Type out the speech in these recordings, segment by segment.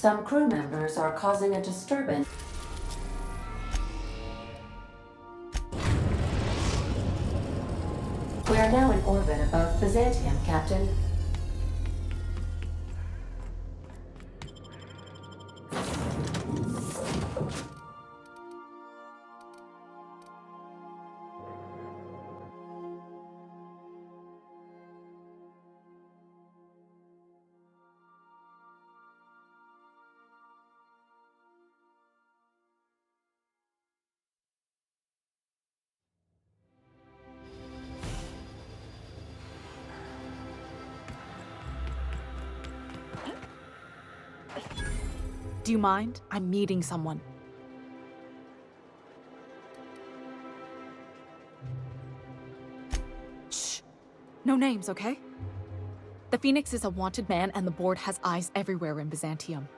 Some crew members are causing a disturbance. We are now in orbit above Byzantium, Captain. Do you mind? I'm meeting someone. Shh. No names, okay? The Phoenix is a wanted man, and the board has eyes everywhere in Byzantium.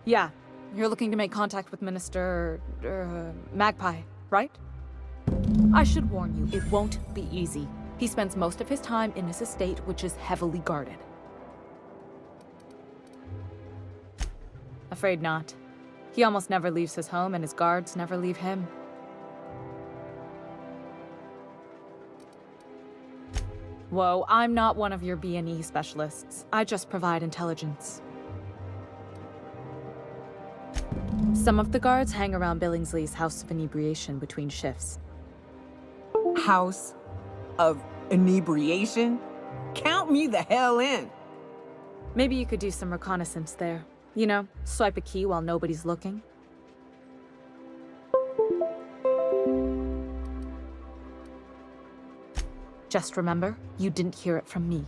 Yeah, you're looking to make contact with Minister... Magpie, right? I should warn you, it won't be easy. He spends most of his time in his estate, which is heavily guarded. Afraid not. He almost never leaves his home, and his guards never leave him. Whoa, I'm not one of your B&E specialists. I just provide intelligence. Some of the guards hang around Billingsley's House of Inebriation between shifts. House of Inebriation? Count me the hell in! Maybe you could do some reconnaissance there. You know, swipe a key while nobody's looking. Just remember, you didn't hear it from me.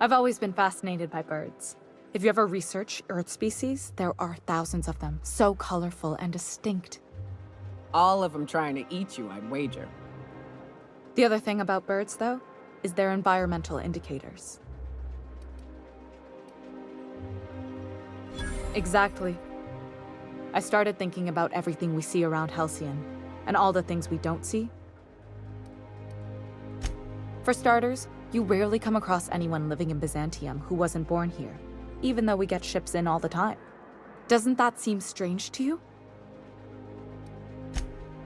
I've always been fascinated by birds. If you ever research Earth species, there are thousands of them, so colorful and distinct. All of them trying to eat you, I'd wager. The other thing about birds, though, is their environmental indicators. Exactly. I started thinking about everything we see around Halcyon, and all the things we don't see. For starters, you rarely come across anyone living in Byzantium who wasn't born here, even though we get ships in all the time. Doesn't that seem strange to you?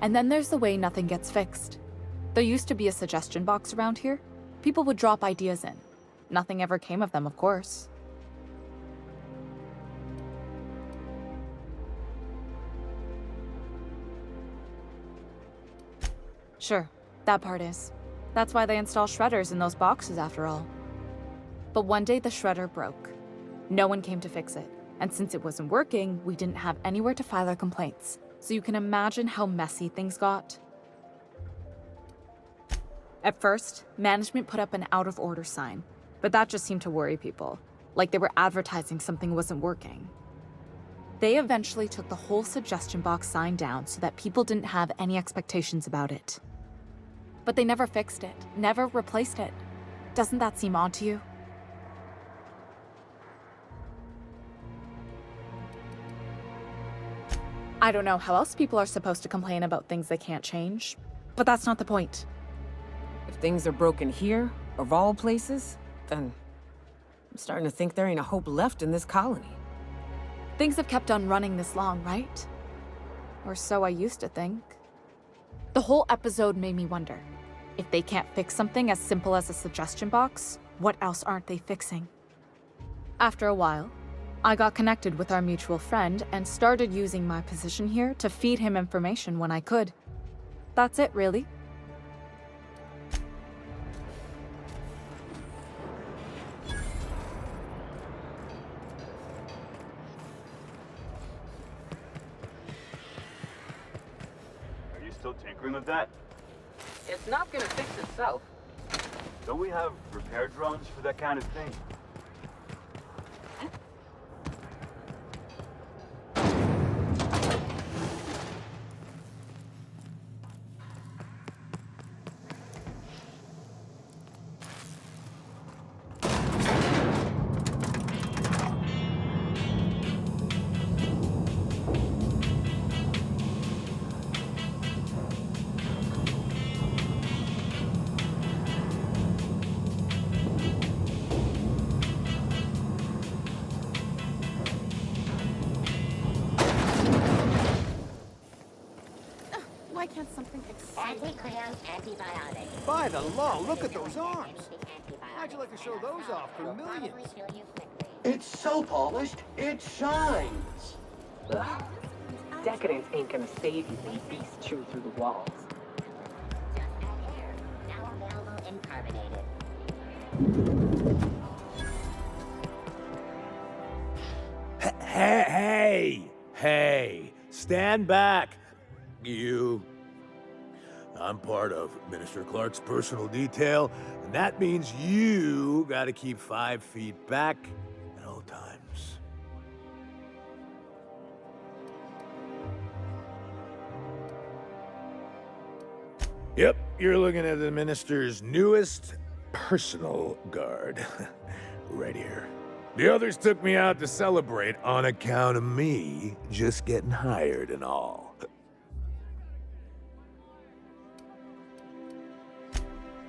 And then there's the way nothing gets fixed. There used to be a suggestion box around here. People would drop ideas in. Nothing ever came of them, of course. Sure, that part is. That's why they install shredders in those boxes, after all. But one day the shredder broke. No one came to fix it, and since it wasn't working, we didn't have anywhere to file our complaints. So you can imagine how messy things got. At first, management put up an out-of-order sign, but that just seemed to worry people, like they were advertising something wasn't working. They eventually took the whole suggestion box sign down so that people didn't have any expectations about it. But they never fixed it, never replaced it. Doesn't that seem odd to you? I don't know how else people are supposed to complain about things they can't change, but that's not the point. If things are broken here, of all places, then I'm starting to think there ain't a hope left in this colony. Things have kept on running this long, right? Or so I used to think. The whole episode made me wonder, if they can't fix something as simple as a suggestion box, what else aren't they fixing? After a while, I got connected with our mutual friend and started using my position here to feed him information when I could. That's it, really. Are you still tinkering with that? It's not gonna fix itself. Don't we have repair drones for that kind of thing? hello, look at those arms. How'd you like to show those off for millions? It's so polished, it shines. Ugh. Decadence ain't gonna save you when beasts chew through the walls. Now available in carbonated. Hey, stand back, you. I'm part of Minister Clark's personal detail, and that means you gotta keep 5 feet back at all times. Yep, you're looking at the minister's newest personal guard. Right here. The others took me out to celebrate on account of me just getting hired and all.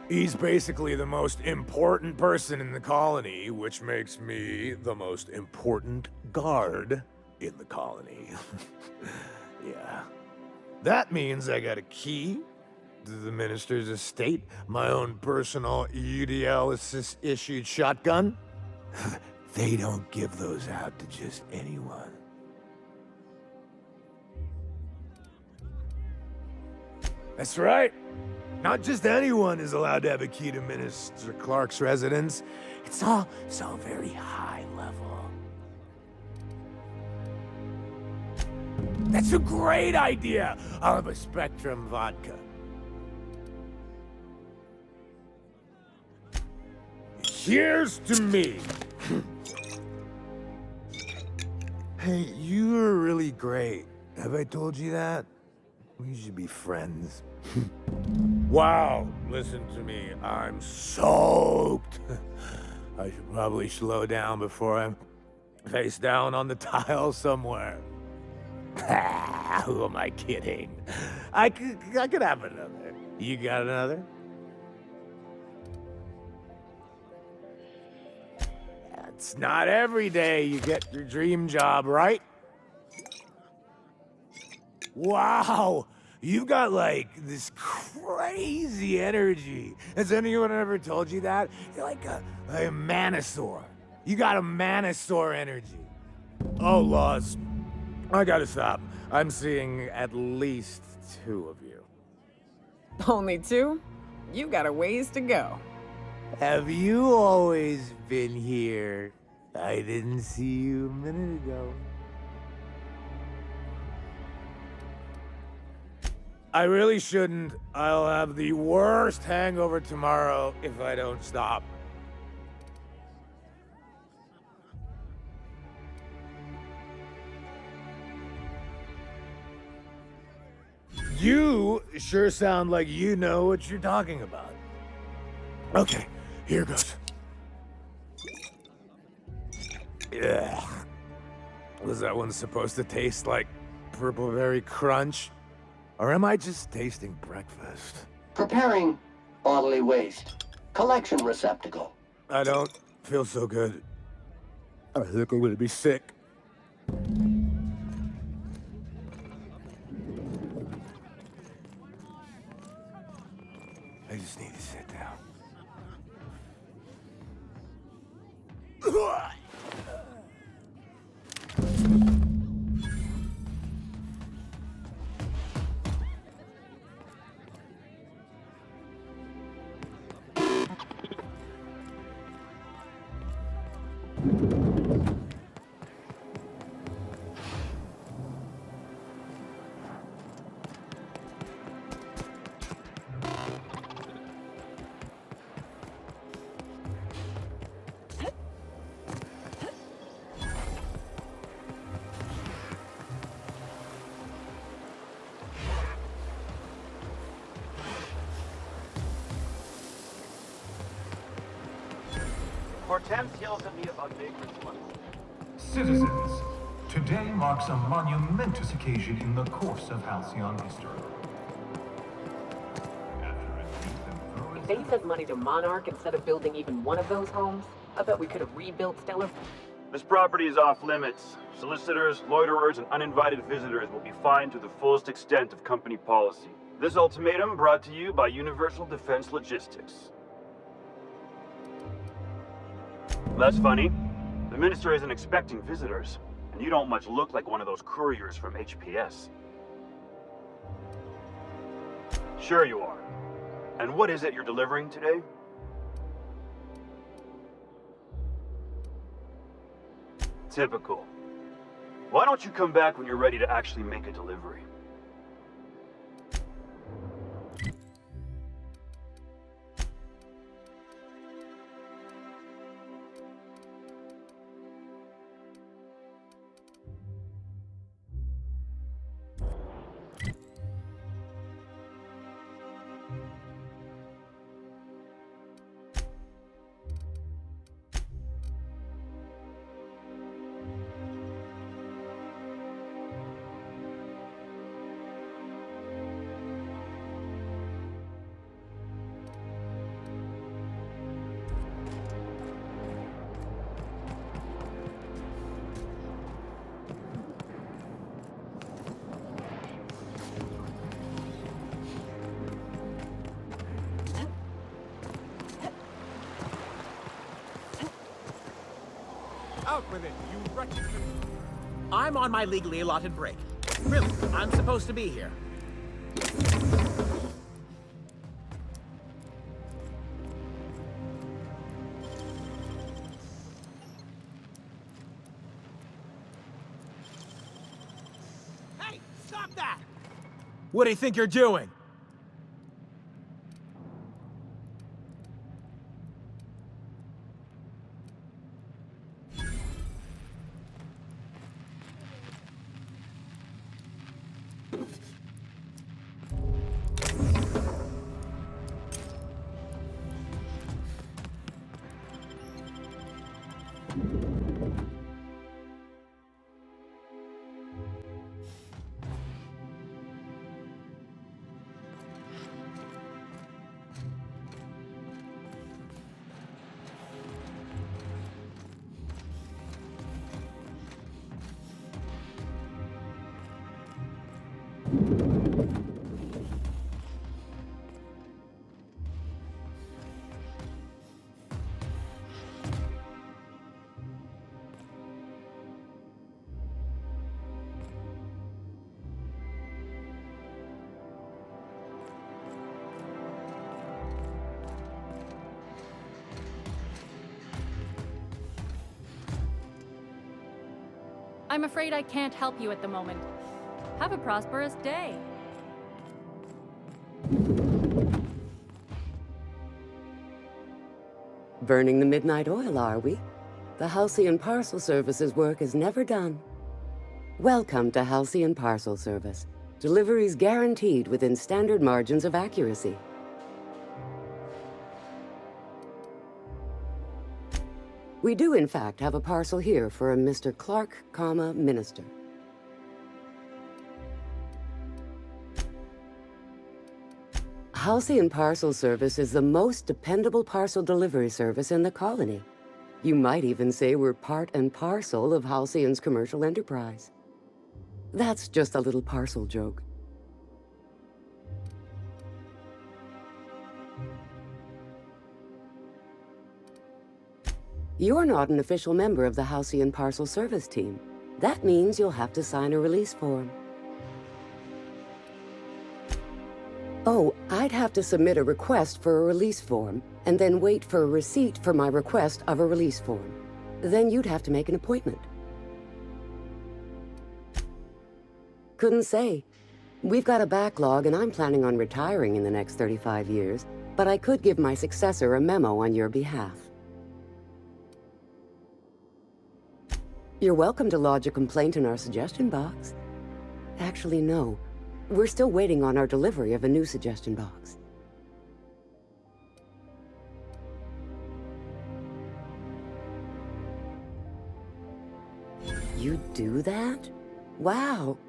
He's basically the most important person in the colony, which makes me the most important guard in the colony. Yeah. That means I got a key to the minister's estate, my own personal UDL-issued shotgun. They don't give those out to just anyone. That's right. Not just anyone is allowed to have a key to Minister Clark's residence. It's all so very high level. That's a great idea! I'll have a Spectrum vodka. Cheers to me! Hey, you were really great. Have I told you that? We should be friends. Wow, listen to me. I'm soaked. I should probably slow down before I'm face down on the tile somewhere. Who am I kidding? I could have another. You got another? It's not every day you get your dream job, right? Wow, you've got like this crazy energy. Has anyone ever told you that? You're like a manosaur. You got a manosaur energy. Oh, Laws, I gotta stop. I'm seeing at least 2 of you. Only 2? You got a ways to go. Have you always been here? I didn't see you a minute ago. I really shouldn't. I'll have the worst hangover tomorrow if I don't stop. You sure sound like you know what you're talking about. Okay, here goes. Yeah. Was that one supposed to taste like purple berry crunch? Or am I just tasting breakfast? Preparing bodily waste. Collection receptacle. I don't feel so good. I think I'm gonna be sick. I just need to sit down. Hortense yells at me about vagrants money. Citizens, today marks a monumentous occasion in the course of Halcyon history. If they sent money to Monarch instead of building even one of those homes, I bet we could have rebuilt Stellar. This property is off limits. Solicitors, loiterers, and uninvited visitors will be fined to the fullest extent of company policy. This ultimatum brought to you by Universal Defense Logistics. That's funny. The Minister isn't expecting visitors, and you don't much look like one of those couriers from HPS. Sure you are. And what is it you're delivering today? Typical. Why don't you come back when you're ready to actually make a delivery? Out with it, you wretched... I'm on my legally allotted break. Really, I'm supposed to be here. Hey, stop that! What do you think you're doing? I'm afraid I can't help you at the moment. Have a prosperous day. Burning the midnight oil, are we? The Halcyon Parcel Service's work is never done. Welcome to Halcyon Parcel Service. Deliveries guaranteed within standard margins of accuracy. We do, in fact, have a parcel here for a Mr. Clark, Minister. Halcyon Parcel Service is the most dependable parcel delivery service in the colony. You might even say we're part and parcel of Halcyon's commercial enterprise. That's just a little parcel joke. You're not an official member of the Halcyon Parcel Service team. That means you'll have to sign a release form. Oh, I'd have to submit a request for a release form, and then wait for a receipt for my request of a release form. Then you'd have to make an appointment. Couldn't say. We've got a backlog, and I'm planning on retiring in the next 35 years, but I could give my successor a memo on your behalf. You're welcome to lodge a complaint in our suggestion box. Actually, no. We're still waiting on our delivery of a new suggestion box. You do that? Wow.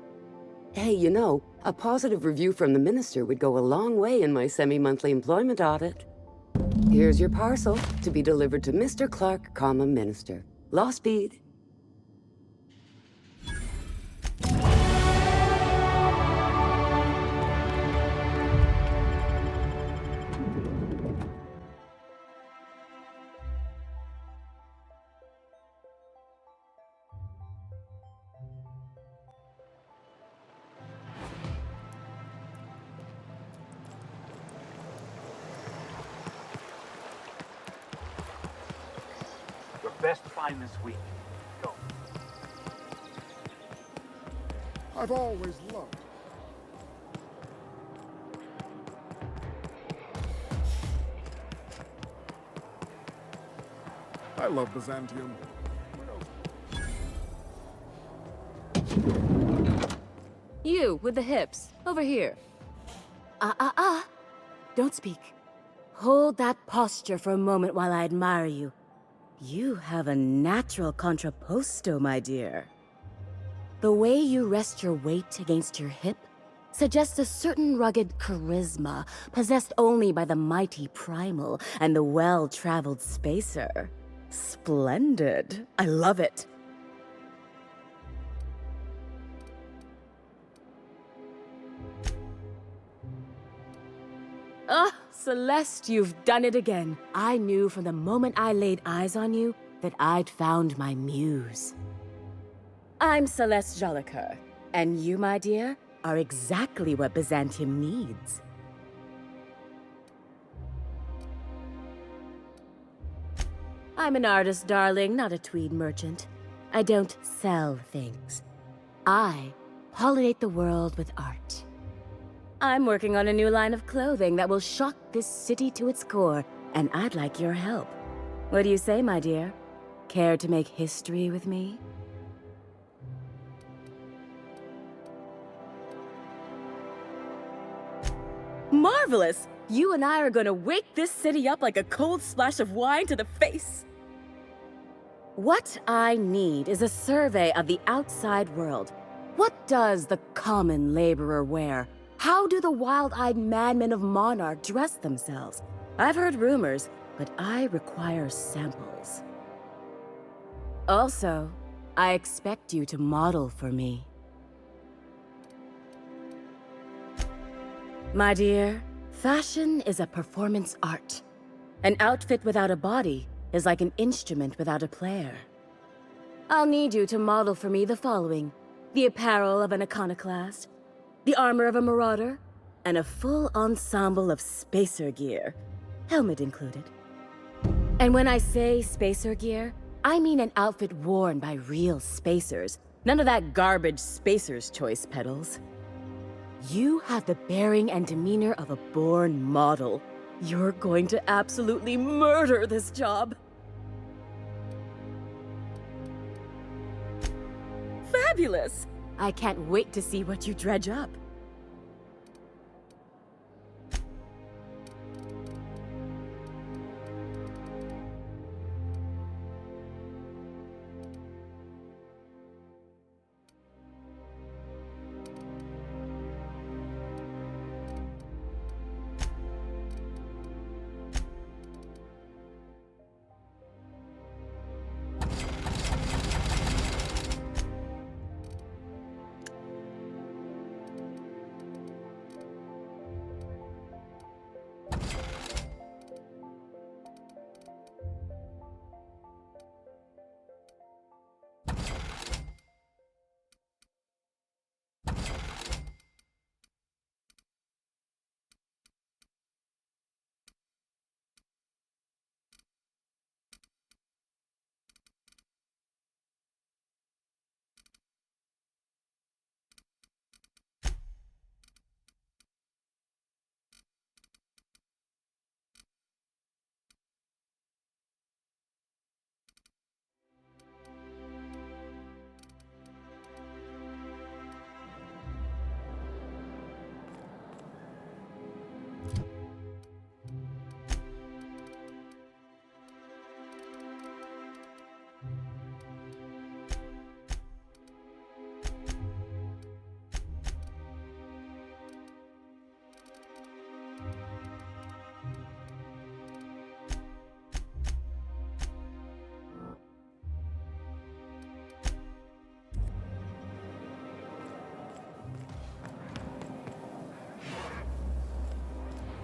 Hey, you know, a positive review from the Minister would go a long way in my semi-monthly employment audit. Here's your parcel to be delivered to Mr. Clark, Minister. Law speed. best find this week. Go. I've always loved. I love Byzantium. You, with the hips. Over here. Don't speak. Hold that posture for a moment while I admire you. You have a natural contrapposto, my dear. The way you rest your weight against your hip suggests a certain rugged charisma possessed only by the mighty primal and the well-traveled spacer. Splendid. I love it. Ah, Celeste, you've done it again. I knew from the moment I laid eyes on you that I'd found my muse. I'm Celeste Jolicoeur, and you, my dear, are exactly what Byzantium needs. I'm an artist, darling, not a tweed merchant. I don't sell things. I pollinate the world with art. I'm working on a new line of clothing that will shock this city to its core, and I'd like your help. What do you say, my dear? Care to make history with me? Marvelous! You and I are gonna wake this city up like a cold splash of wine to the face. What I need is a survey of the outside world. What does the common laborer wear? How do the wild-eyed madmen of Monarch dress themselves? I've heard rumors, but I require samples. Also, I expect you to model for me. My dear, fashion is a performance art. An outfit without a body is like an instrument without a player. I'll need you to model for me the following: the apparel of an iconoclast, the armor of a marauder, and a full ensemble of spacer gear, helmet included. And when I say spacer gear, I mean an outfit worn by real spacers, none of that garbage spacer's choice pedals. You have the bearing and demeanor of a born model. You're going to absolutely murder this job. Fabulous! I can't wait to see what you dredge up.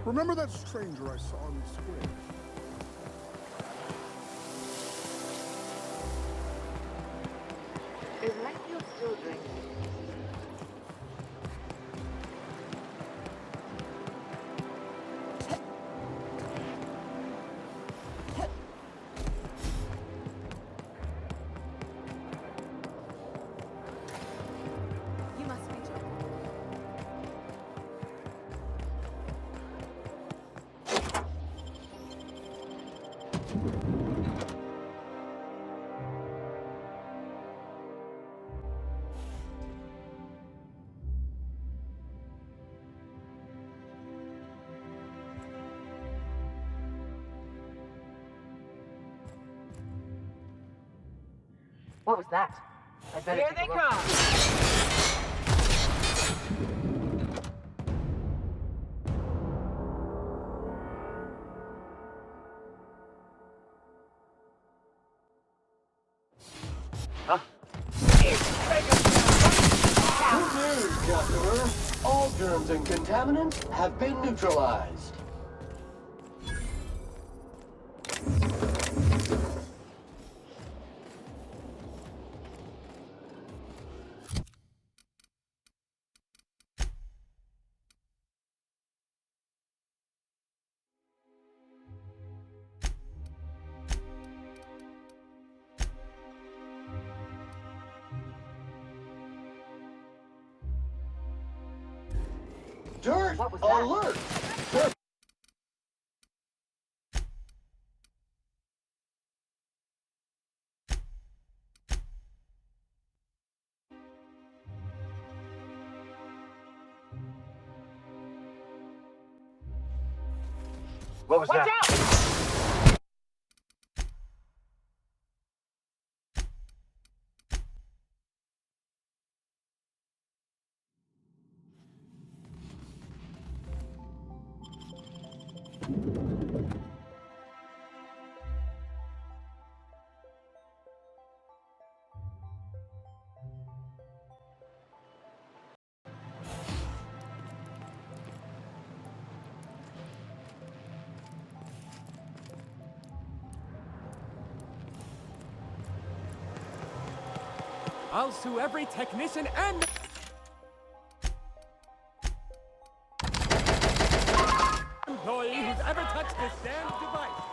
Remember that stranger I saw in the square? Is Matthew still drinking? What was that? Here they come! Huh? Good news, customer. All germs and contaminants have been neutralized. Dirt alert! What was that? I'll sue every technician and employee who's ever touched this damn device.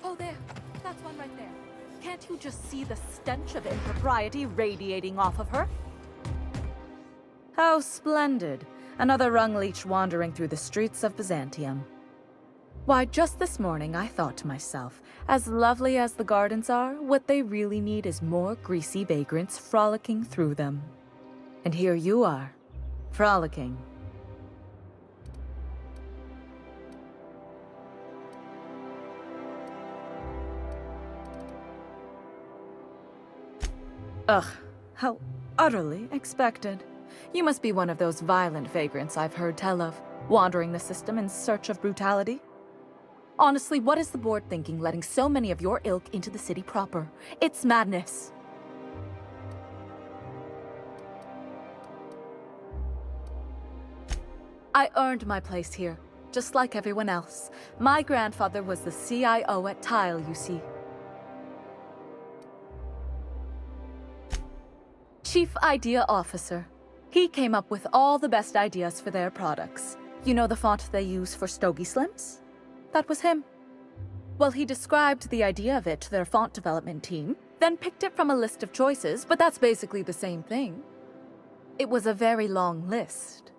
Oh, there. That's one right there. Can't you just see the stench of impropriety radiating off of her? How splendid. Another rung leech wandering through the streets of Byzantium. Why, just this morning I thought to myself, as lovely as the gardens are, what they really need is more greasy vagrants frolicking through them. And here you are, frolicking. Ugh, how utterly expected. You must be one of those violent vagrants I've heard tell of, wandering the system in search of brutality. Honestly, what is the board thinking letting so many of your ilk into the city proper? It's madness. I earned my place here, just like everyone else. My grandfather was the CIO at Tile, you see. Chief Idea Officer. He came up with all the best ideas for their products. You know the font they use for Stogie Slims? That was him. Well, he described the idea of it to their font development team, then picked it from a list of choices, but that's basically the same thing. It was a very long list.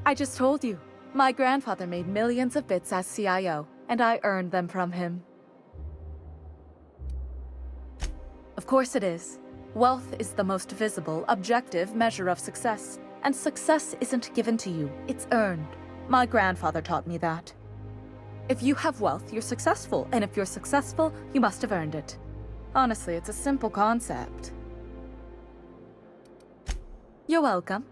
I just told you, my grandfather made millions of bits as CIO, and I earned them from him. Of course it is. Wealth is the most visible, objective measure of success. And success isn't given to you, it's earned. My grandfather taught me that. If you have wealth, you're successful. And if you're successful, you must have earned it. Honestly, it's a simple concept. You're welcome.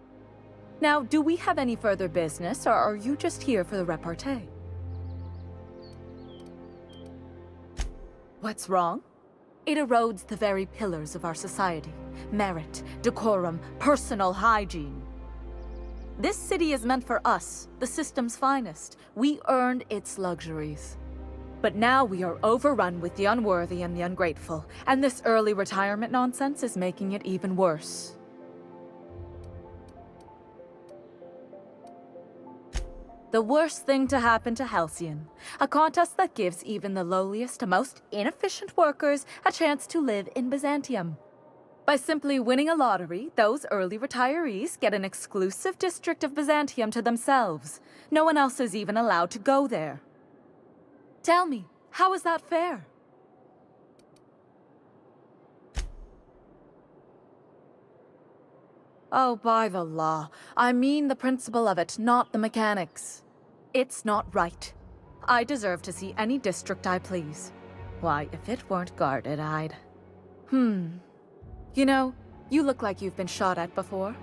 Now, do we have any further business, or are you just here for the repartee? What's wrong? It erodes the very pillars of our society. Merit, decorum, personal hygiene. This city is meant for us, the system's finest. We earned its luxuries. But now we are overrun with the unworthy and the ungrateful, and this early retirement nonsense is making it even worse. The worst thing to happen to Halcyon. A contest that gives even the lowliest, most inefficient workers a chance to live in Byzantium. By simply winning a lottery, those early retirees get an exclusive district of Byzantium to themselves. No one else is even allowed to go there. Tell me, how is that fair? Oh, by the law. I mean the principle of it, not the mechanics. It's not right. I deserve to see any district I please. Why, if it weren't guarded, I'd... You know, you look like you've been shot at before.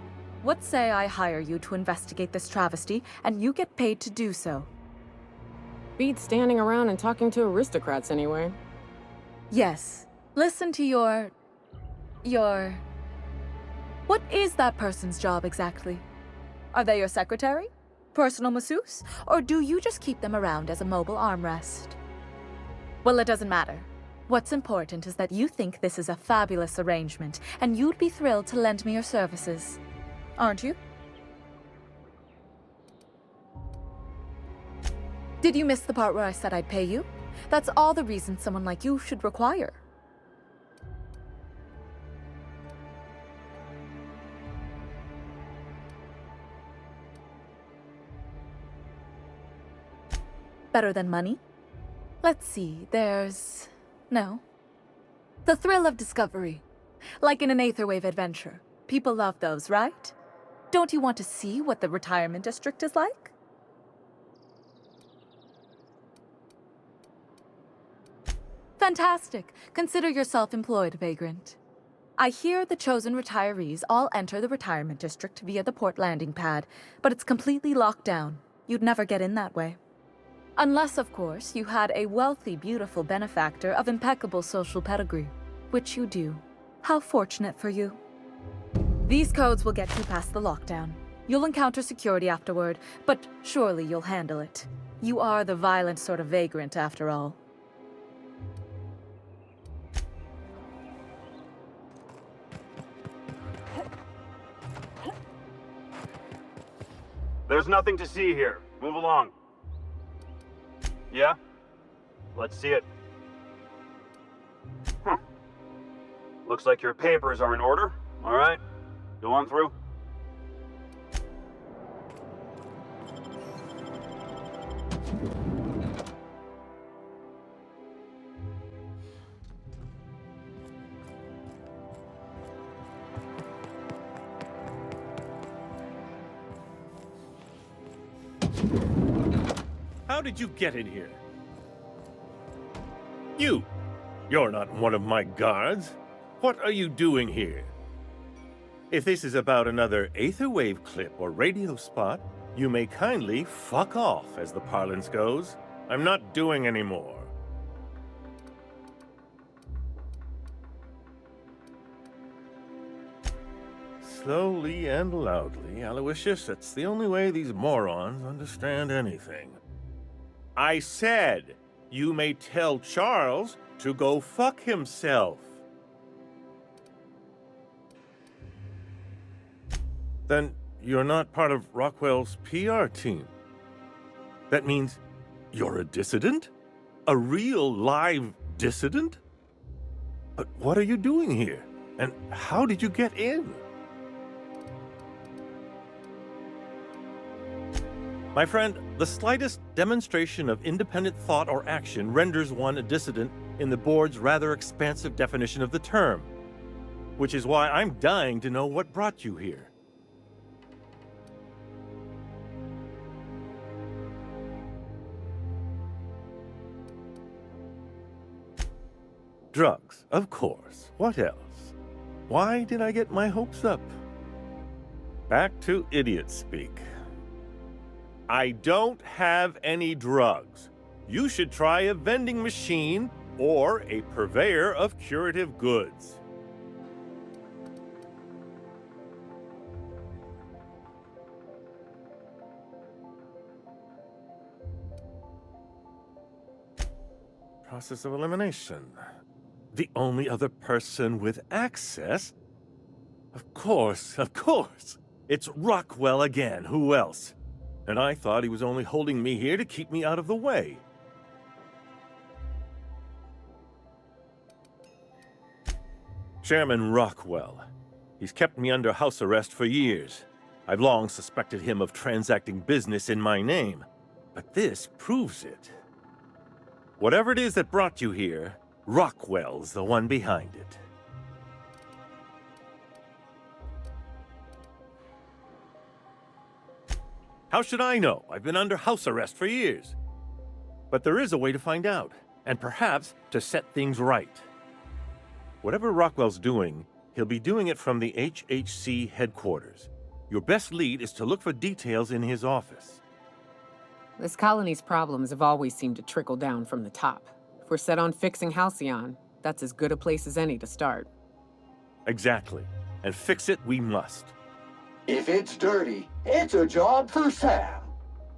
What say I hire you to investigate this travesty, and you get paid to do so? Beats standing around and talking to aristocrats anyway. Yes. Listen to your... What is that person's job exactly? Are they your secretary? Personal masseuse? Or do you just keep them around as a mobile armrest? Well, it doesn't matter. What's important is that you think this is a fabulous arrangement, and you'd be thrilled to lend me your services. Aren't you? Did you miss the part where I said I'd pay you? That's all the reason someone like you should require. Better than money? Let's see, there's... No. The thrill of discovery. Like in an Aetherwave adventure. People love those, right? Don't you want to see what the retirement district is like? Fantastic. Consider yourself employed, vagrant. I hear the chosen retirees all enter the retirement district via the port landing pad, but it's completely locked down. You'd never get in that way. Unless, of course, you had a wealthy, beautiful benefactor of impeccable social pedigree, which you do. How fortunate for you. These codes will get you past the lockdown. You'll encounter security afterward, but surely you'll handle it. You are the violent sort of vagrant, after all. There's nothing to see here. Move along. Yeah? Let's see it. Looks like your papers are in order. All right. Go on through. How did you get in here? You're not one of my guards. What are you doing here? If this is about another Aetherwave clip or radio spot, you may kindly fuck off, as the parlance goes. I'm not doing any more. Slowly and loudly, Aloysius, it's the only way these morons understand anything. I said, you may tell Charles to go fuck himself. Then you're not part of Rockwell's PR team. That means you're a dissident? A real live dissident? But what are you doing here? And how did you get in? My friend, the slightest demonstration of independent thought or action renders one a dissident in the board's rather expansive definition of the term, which is why I'm dying to know what brought you here. Drugs, of course. What else? Why did I get my hopes up? Back to idiot speak. I don't have any drugs. You should try a vending machine or a purveyor of curative goods. Process of elimination. The only other person with access? Of course. It's Rockwell again. Who else? And I thought he was only holding me here to keep me out of the way. Chairman Rockwell. He's kept me under house arrest for years. I've long suspected him of transacting business in my name, but this proves it. Whatever it is that brought you here, Rockwell's the one behind it. How should I know? I've been under house arrest for years. But there is a way to find out, and perhaps to set things right. Whatever Rockwell's doing, he'll be doing it from the HHC headquarters. Your best lead is to look for details in his office. This colony's problems have always seemed to trickle down from the top. If we're set on fixing Halcyon, that's as good a place as any to start. Exactly. And fix it we must. If it's dirty, it's a job for Sam.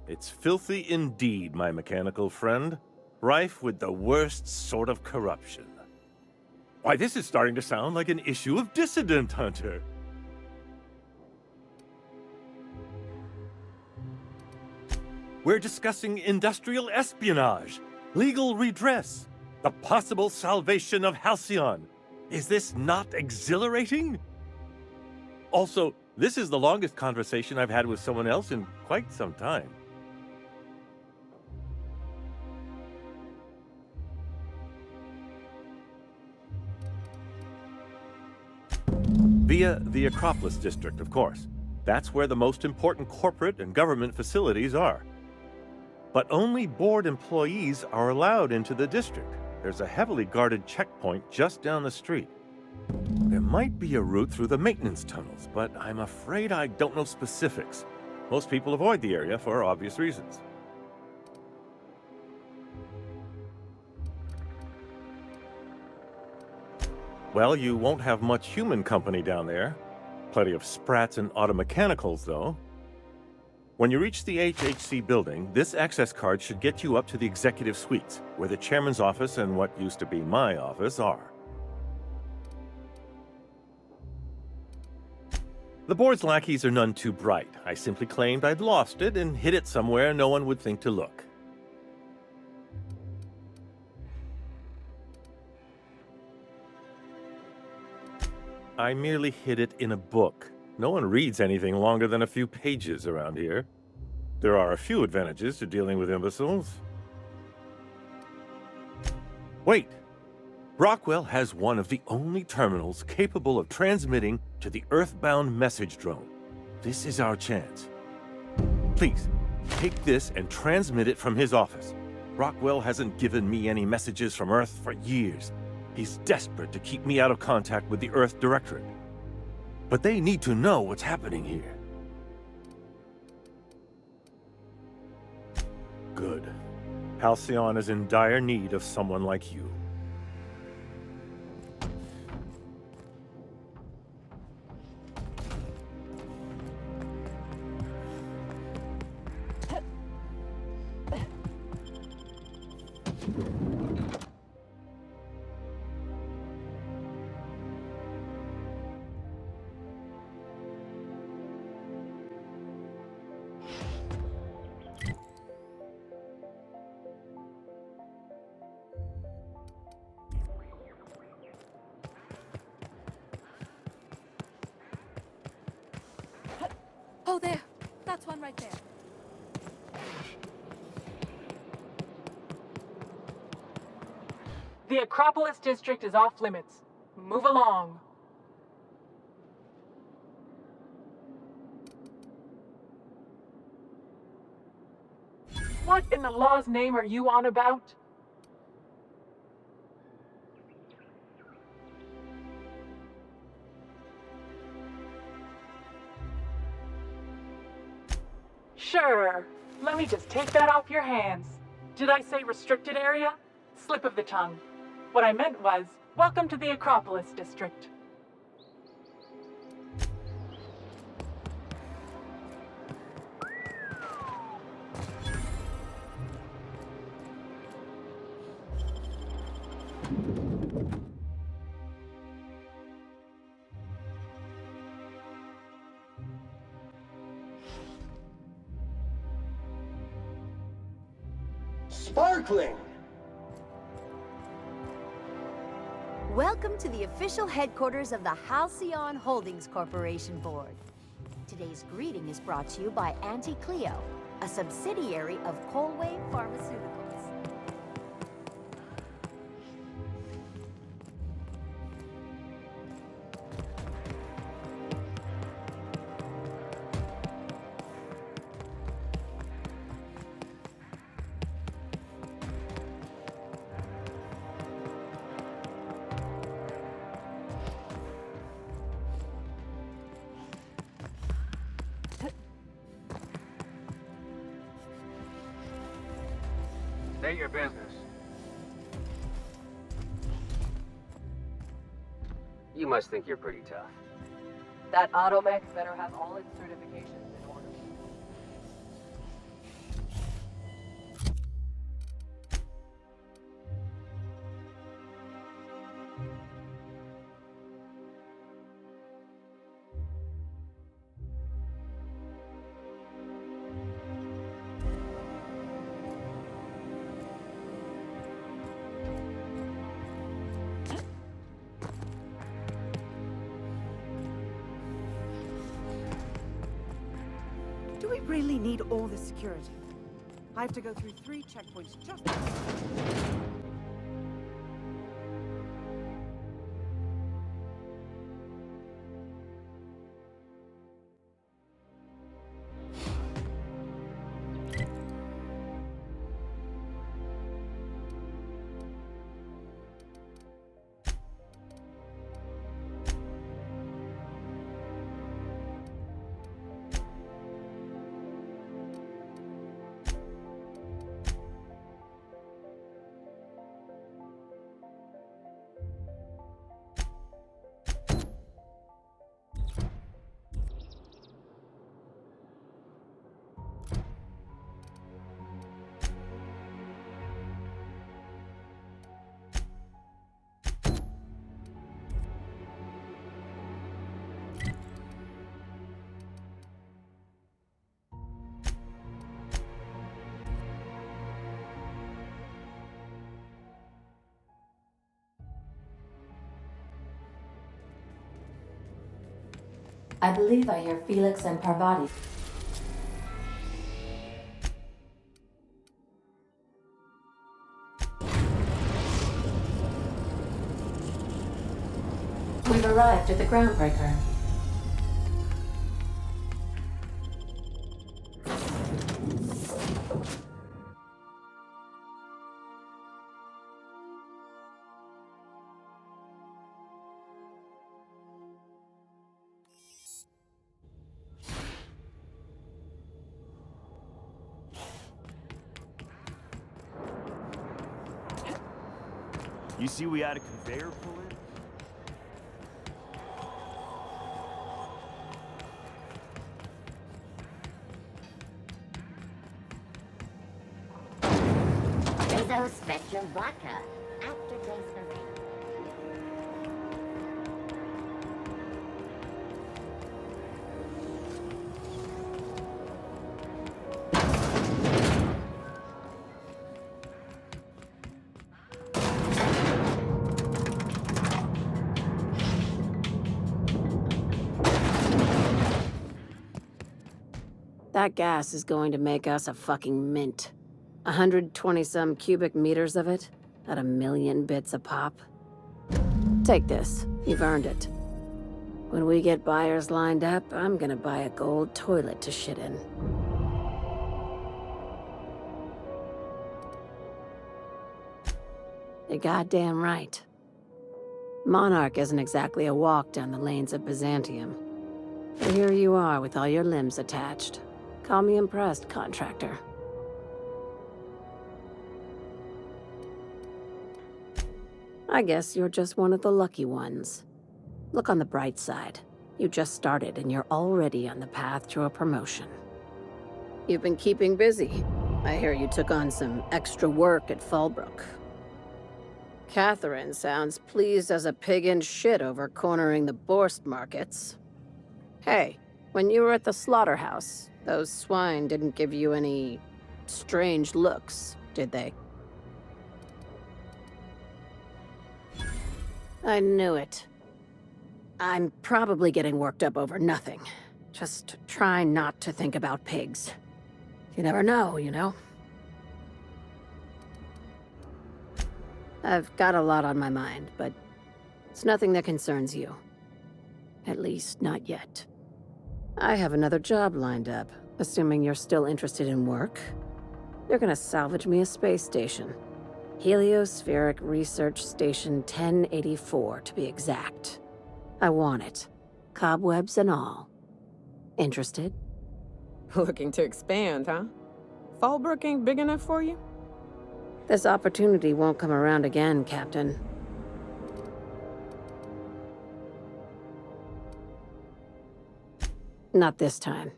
It's filthy indeed, my mechanical friend. Rife with the worst sort of corruption. Why, this is starting to sound like an issue of Dissident Hunter. We're discussing industrial espionage, legal redress, the possible salvation of Halcyon. Is this not exhilarating? Also, this is the longest conversation I've had with someone else in quite some time. Via the Acropolis District, of course. That's where the most important corporate and government facilities are. But only board employees are allowed into the district. There's a heavily guarded checkpoint just down the street. There might be a route through the maintenance tunnels, but I'm afraid I don't know specifics. Most people avoid the area for obvious reasons. Well, you won't have much human company down there. Plenty of sprats and automechanicals, though. When you reach the HHC building, this access card should get you up to the executive suites, where the chairman's office and what used to be my office are. The board's lackeys are none too bright. I simply claimed I'd lost it and hid it somewhere no one would think to look. I merely hid it in a book. No one reads anything longer than a few pages around here. There are a few advantages to dealing with imbeciles. Wait! Rockwell has one of the only terminals capable of transmitting to the Earthbound message drone. This is our chance. Please, take this and transmit it from his office. Rockwell hasn't given me any messages from Earth for years. He's desperate to keep me out of contact with the Earth Directorate. But they need to know what's happening here. Good. Halcyon is in dire need of someone like you. Oh, there. That's one right there. The Acropolis District is off limits. Move along. What in the law's name are you on about? Sure. Let me just take that off your hands. Did I say restricted area? Slip of the tongue. What I meant was, welcome to the Acropolis District. Sparkling! Welcome to the official headquarters of the Halcyon Holdings Corporation Board. Today's greeting is brought to you by Auntie Cleo, a subsidiary of Colway Pharmaceuticals. State your business. You must think you're pretty tough. That automech better have all its certifications in order. Do we really need all this security? I have to go through 3 checkpoints just... I believe I hear Felix and Parvati. We've arrived at the groundbreaker. You see we had a conveyor pull in? Rizzo Spectrum Vodka. Aftertaste arena. That gas is going to make us a fucking mint. 120-some cubic meters of it, at 1,000,000 bits a pop. Take this. You've earned it. When we get buyers lined up, I'm gonna buy a gold toilet to shit in. You're goddamn right. Monarch isn't exactly a walk down the lanes of Byzantium. But here you are with all your limbs attached. Call me impressed, contractor. I guess you're just one of the lucky ones. Look on the bright side. You just started and you're already on the path to a promotion. You've been keeping busy. I hear you took on some extra work at Fallbrook. Catherine sounds pleased as a pig in shit over cornering the Borst markets. Hey, when you were at the slaughterhouse, those swine didn't give you any strange looks, did they? I knew it. I'm probably getting worked up over nothing. Just try not to think about pigs. You never know, you know? I've got a lot on my mind, but it's nothing that concerns you. At least, not yet. I have another job lined up, assuming you're still interested in work. They're gonna salvage me a space station. Heliospheric Research Station 1084, to be exact. I want it. Cobwebs and all. Interested? Looking to expand, huh? Fallbrook ain't big enough for you? This opportunity won't come around again, Captain. Not this time.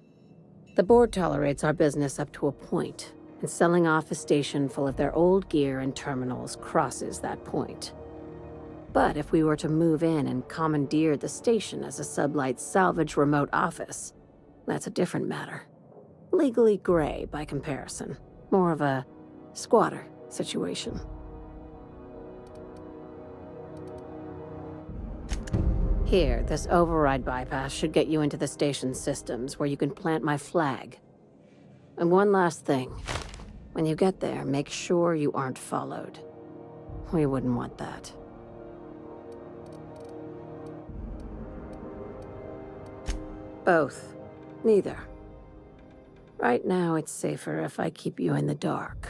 The board tolerates our business up to a point, and selling off a station full of their old gear and terminals crosses that point. But if we were to move in and commandeer the station as a sublight salvage remote office, that's a different matter. Legally gray by comparison. More of a squatter situation. Here, this override bypass should get you into the station's systems where you can plant my flag. And one last thing. When you get there, make sure you aren't followed. We wouldn't want that. Both. Neither. Right now, it's safer if I keep you in the dark.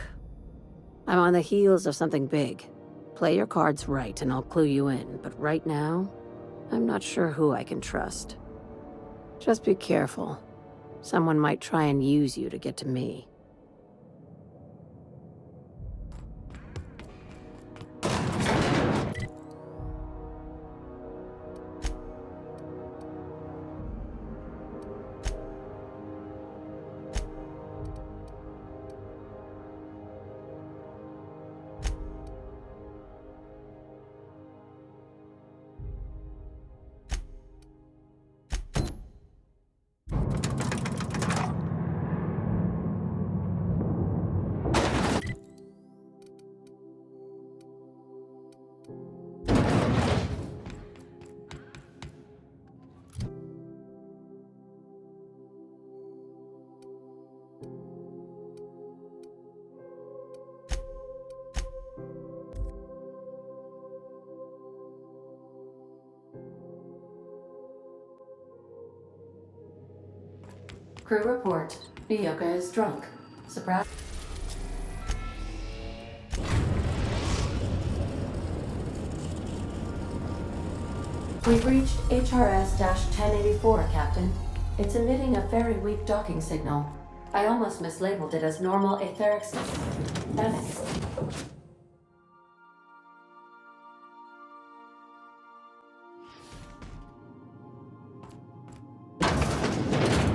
I'm on the heels of something big. Play your cards right and I'll clue you in, but right now, I'm not sure who I can trust. Just be careful. Someone might try and use you to get to me. Crew report. Bioka is drunk. Surprise. We've reached HRS-1084, Captain. It's emitting a very weak docking signal. I almost mislabeled it as normal etheric static.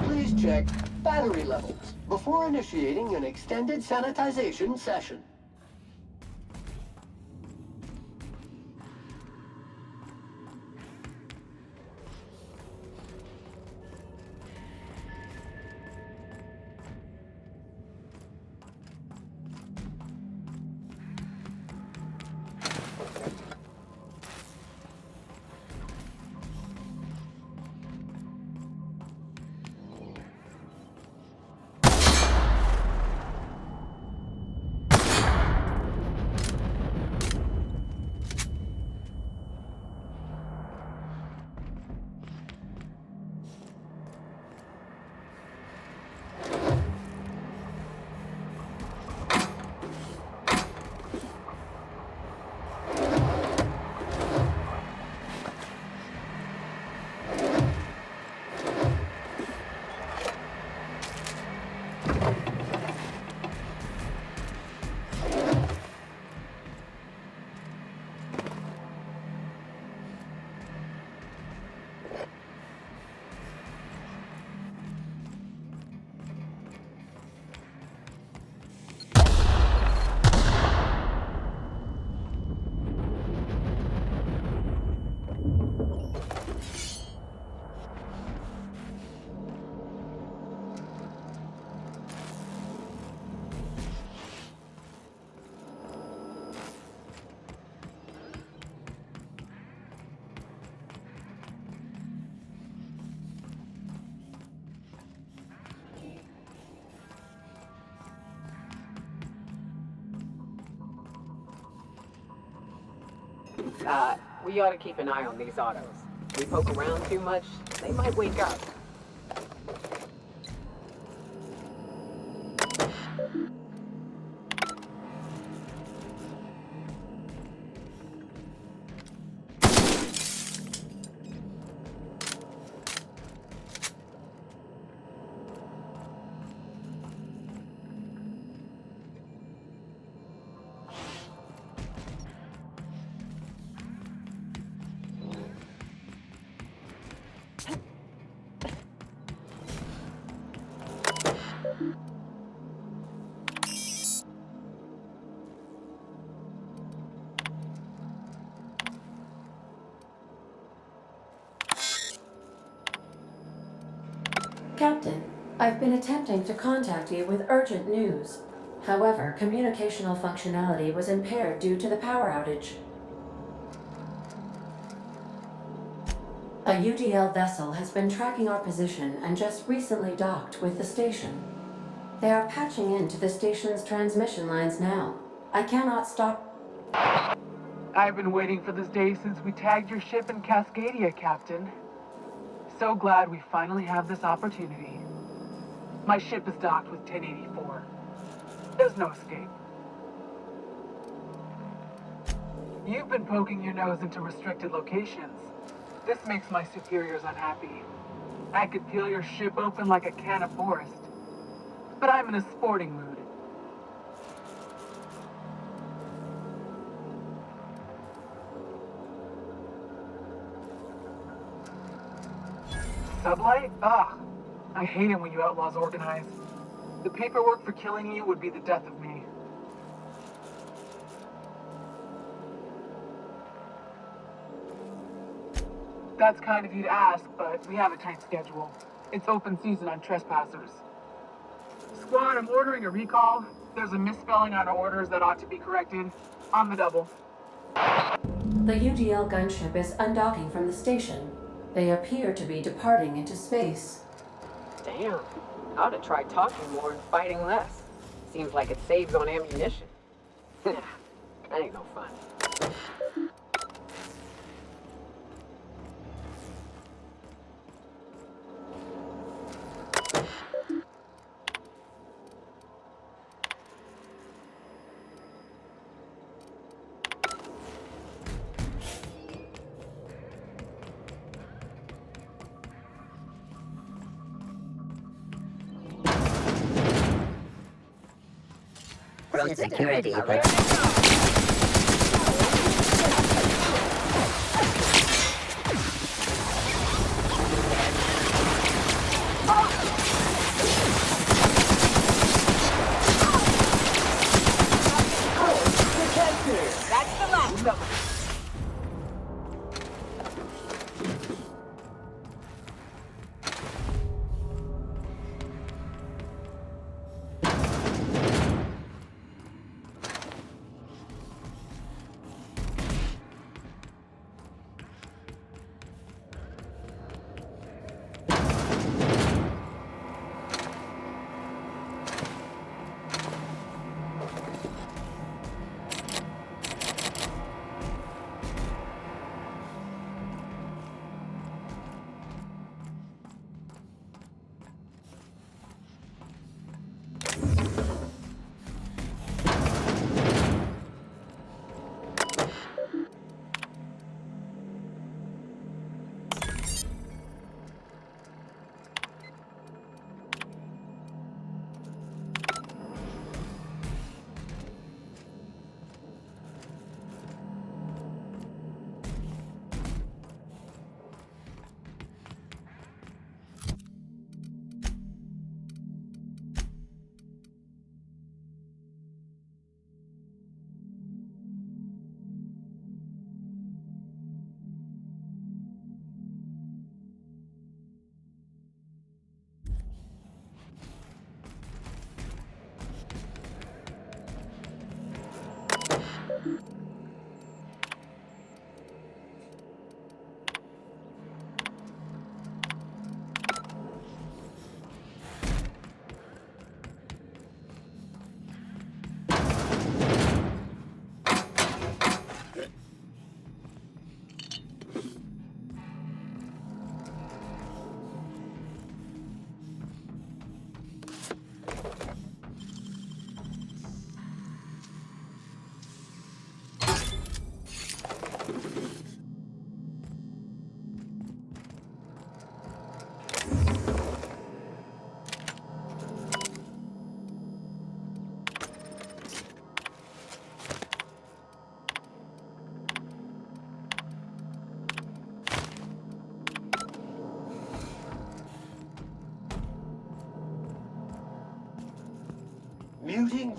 Please check battery levels before initiating an extended sanitization session. We ought to keep an eye on these autos. We poke around too much, they might wake up. Captain, I've been attempting to contact you with urgent news. However, communicational functionality was impaired due to the power outage. A UDL vessel has been tracking our position and just recently docked with the station. They are patching into the station's transmission lines now. I cannot stop. I've been waiting for this day since we tagged your ship in Cascadia, Captain. So glad we finally have this opportunity. My ship is docked with 1084. There's no escape. You've been poking your nose into restricted locations. This makes my superiors unhappy. I could peel your ship open like a can of forest. But I'm in a sporting mood. Sublight? Ugh. I hate it when you outlaws organize. The paperwork for killing you would be the death of me. That's kind of you to ask, but we have a tight schedule. It's open season on trespassers. Squad, I'm ordering a recall. There's a misspelling on orders that ought to be corrected. On the double. The UDL gunship is undocking from the station. They appear to be departing into space. Damn. I ought to try talking more and fighting less. Seems like it saves on ammunition. That ain't no fun. From security, but... That's the last of them.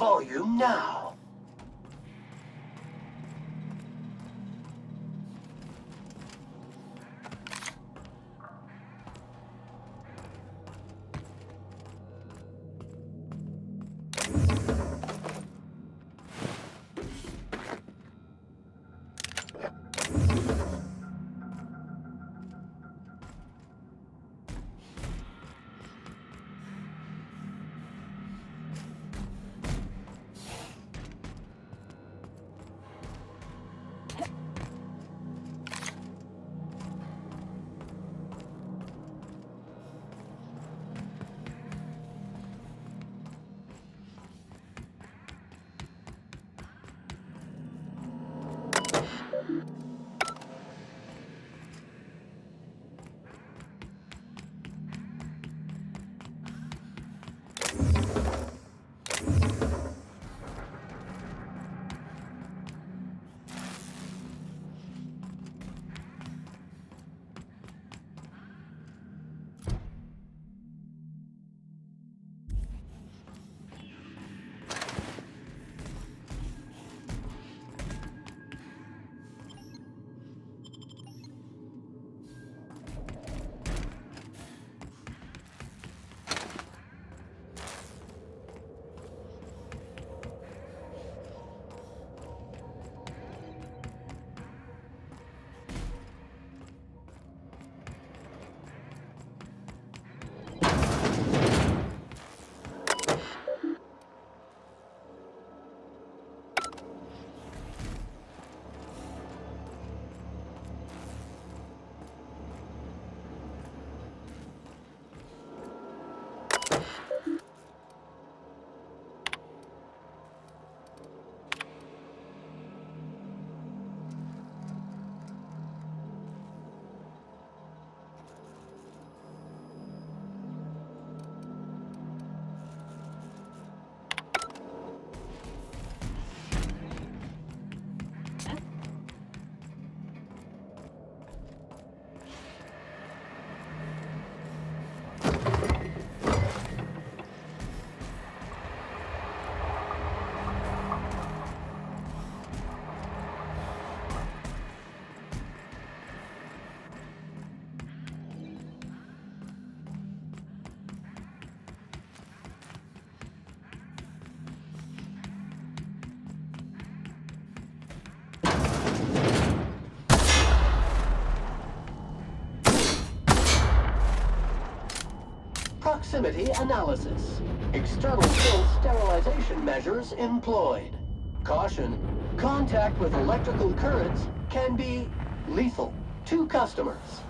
volume now. Proximity analysis. External field sterilization measures employed. Caution, contact with electrical currents can be lethal to customers.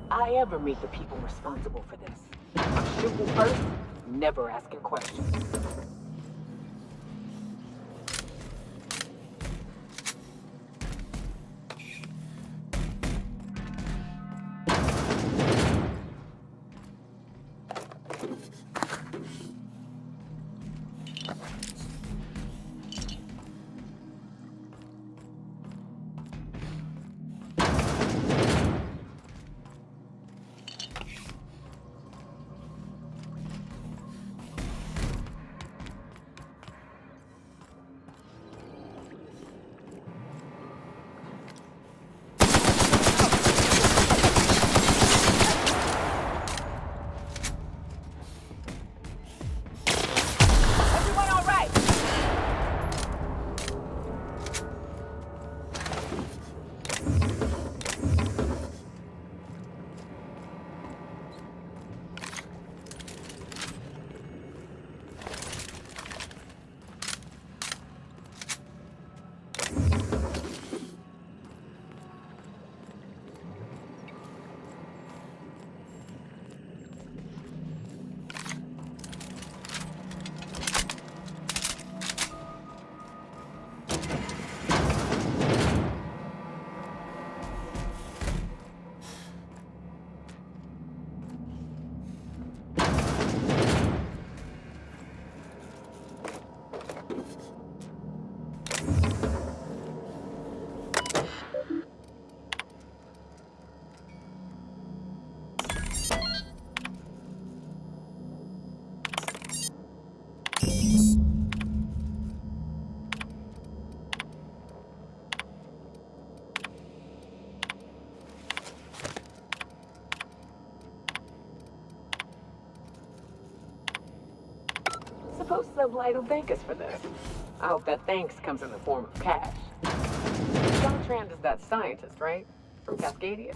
I ever meet the people responsible for this. I'm shooting first, never asking questions. Blight will thank us for this. I hope that thanks comes in the form of cash. Gontran is that scientist, right? From Cascadia?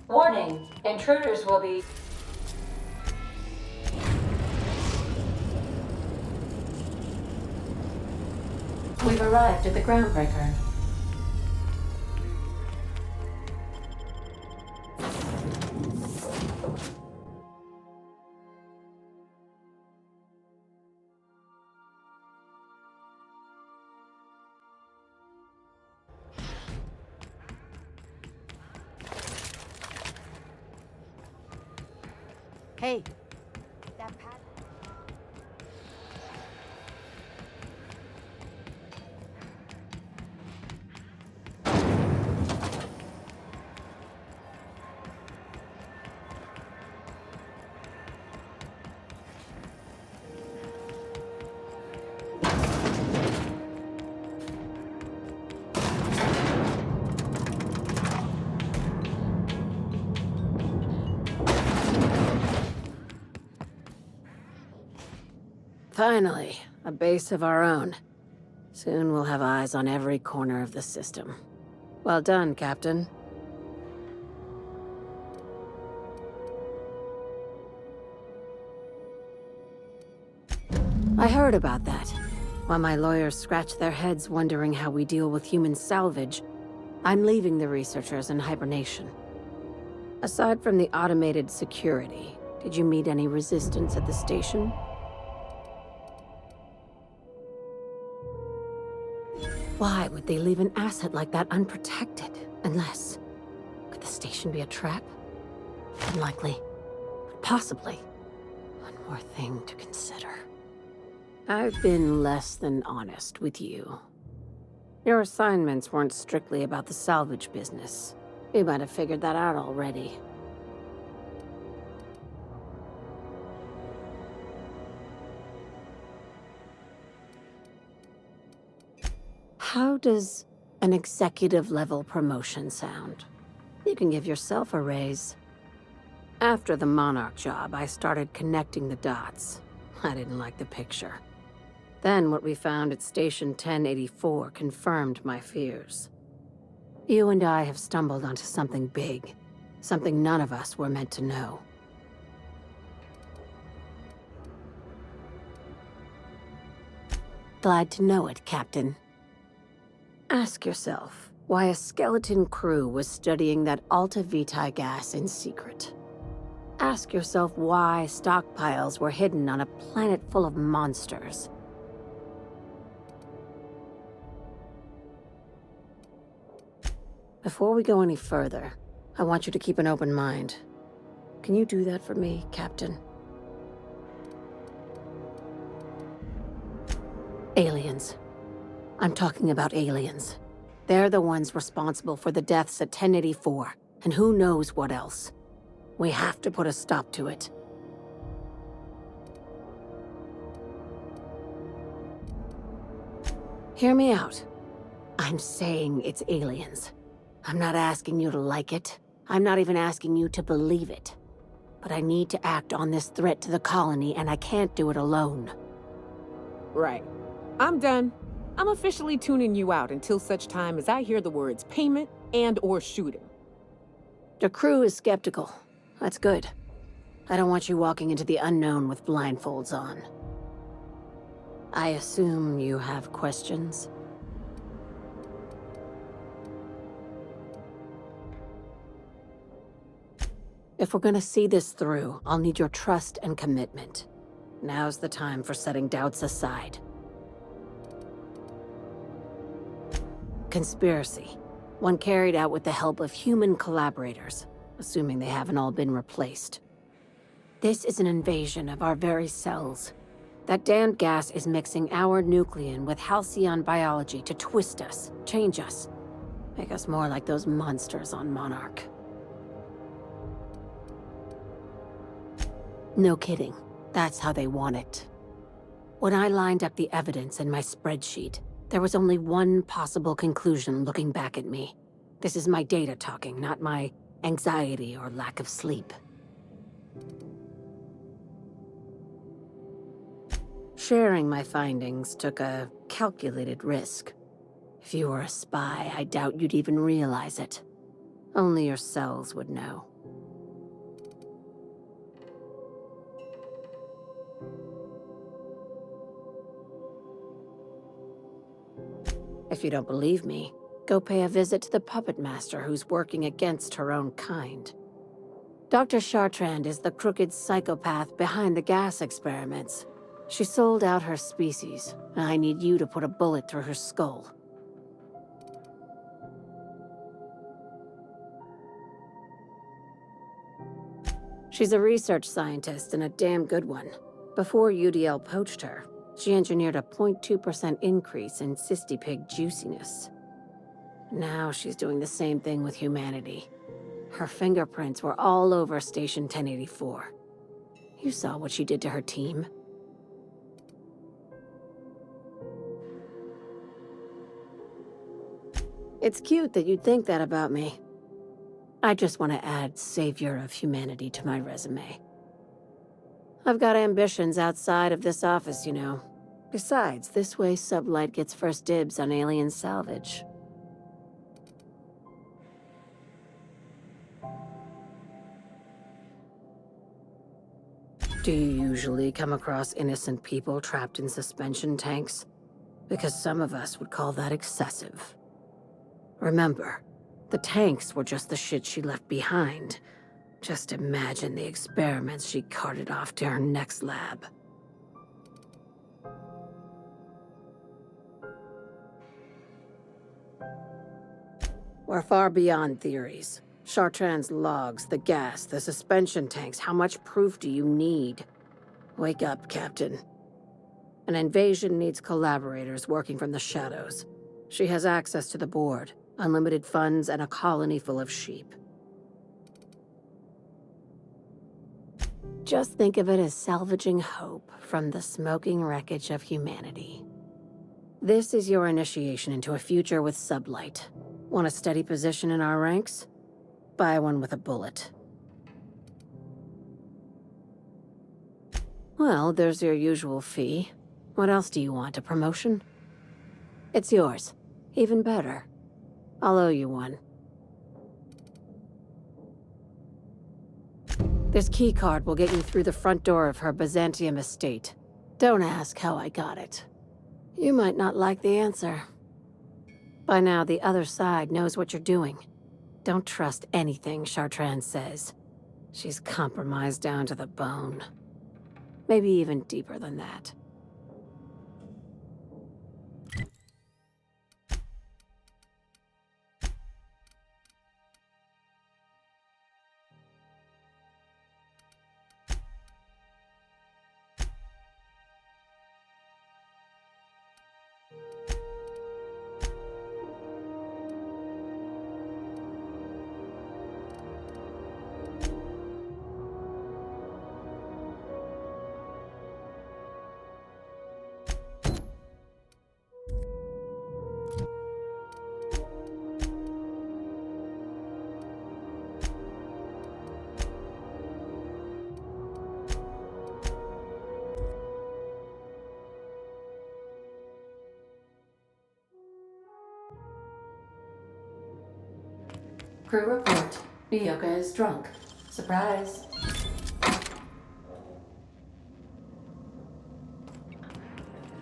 Warning, intruders will be... We've arrived at the groundbreaker. Hey, that pad. Finally, a base of our own. Soon we'll have eyes on every corner of the system. Well done, Captain. I heard about that. While my lawyers scratch their heads wondering how we deal with human salvage, I'm leaving the researchers in hibernation. Aside from the automated security, did you meet any resistance at the station? Why would they leave an asset like that unprotected? Unless... could the station be a trap? Unlikely. But possibly. One more thing to consider. I've been less than honest with you. Your assignments weren't strictly about the salvage business. You might have figured that out already. How does an executive-level promotion sound? You can give yourself a raise. After the Monarch job, I started connecting the dots. I didn't like the picture. Then what we found at Station 1084 confirmed my fears. You and I have stumbled onto something big. Something none of us were meant to know. Glad to know it, Captain. Ask yourself why a skeleton crew was studying that Alta Vitae gas in secret. Ask yourself why stockpiles were hidden on a planet full of monsters. Before we go any further, I want you to keep an open mind. Can you do that for me, Captain? Aliens. I'm talking about aliens. They're the ones responsible for the deaths at 1084, and who knows what else. We have to put a stop to it. Hear me out. I'm saying it's aliens. I'm not asking you to like it. I'm not even asking you to believe it. But I need to act on this threat to the colony, and I can't do it alone. Right. I'm done. I'm officially tuning you out until such time as I hear the words payment and/or shooting. The crew is skeptical. That's good. I don't want you walking into the unknown with blindfolds on. I assume you have questions? If we're gonna see this through, I'll need your trust and commitment. Now's the time for setting doubts aside. conspiracy. One carried out with the help of human collaborators, assuming they haven't all been replaced. This is an invasion of our very cells. That damned gas is mixing our nucleon with halcyon biology to twist us, change us, make us more like those monsters on Monarch. No kidding. That's how they want it. When I lined up the evidence in my spreadsheet, there was only one possible conclusion looking back at me. This is my data talking, not my anxiety or lack of sleep. Sharing my findings took a calculated risk. If you were a spy, I doubt you'd even realize it. Only your cells would know. If you don't believe me, go pay a visit to the puppet master who's working against her own kind. Dr. Chartrand is the crooked psychopath behind the gas experiments. She sold out her species, and I need you to put a bullet through her skull. She's a research scientist and a damn good one. Before UDL poached her, she engineered a 0.2% increase in cystipig juiciness. Now she's doing the same thing with humanity. Her fingerprints were all over Station 1084. You saw what she did to her team. It's cute that you'd think that about me. I just want to add savior of humanity to my resume. I've got ambitions outside of this office, you know. Besides, this way Sublight gets first dibs on alien salvage. Do you usually come across innocent people trapped in suspension tanks? Because some of us would call that excessive. Remember, the tanks were just the shit she left behind. Just imagine the experiments she carted off to her next lab. We're far beyond theories. Chartrand's logs, the gas, the suspension tanks, how much proof do you need? Wake up, Captain. An invasion needs collaborators working from the shadows. She has access to the board, unlimited funds, and a colony full of sheep. Just think of it as salvaging hope from the smoking wreckage of humanity. This is your initiation into a future with Sublight. Want a steady position in our ranks? Buy one with a bullet. Well, there's your usual fee. What else do you want, a promotion? It's yours. Even better. I'll owe you one. This keycard will get you through the front door of her Byzantium estate. Don't ask how I got it. You might not like the answer. By now, the other side knows what you're doing. Don't trust anything Chartrand says. She's compromised down to the bone. Maybe even deeper than that. Crew report. Bioka is drunk. Surprise.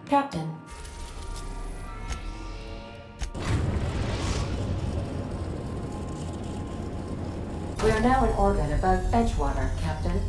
Captain. We are now in orbit above Edgewater, Captain.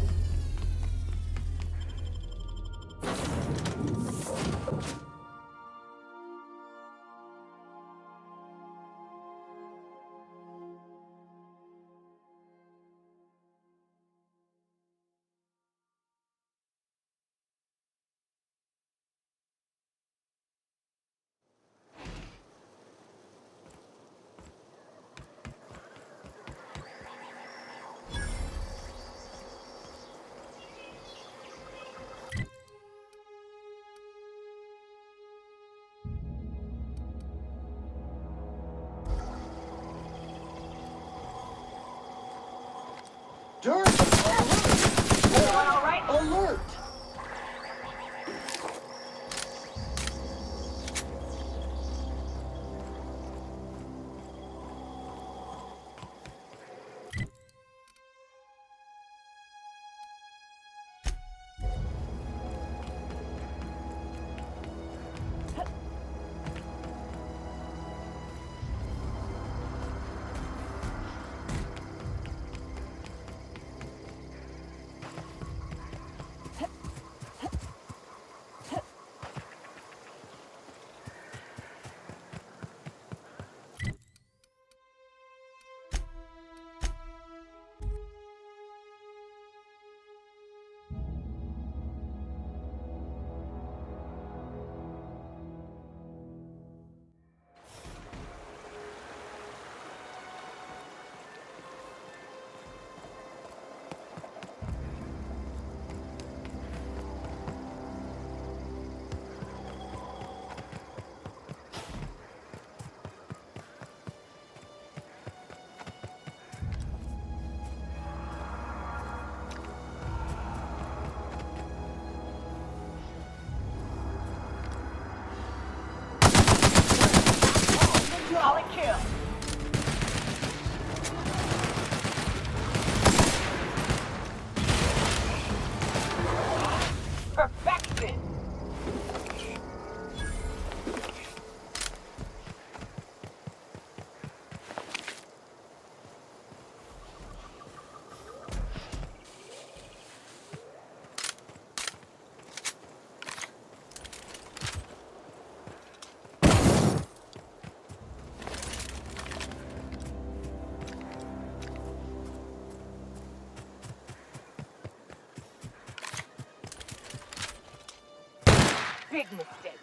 Dirt alert! All right? Alert! Solid kill. Perfection. Big mistake.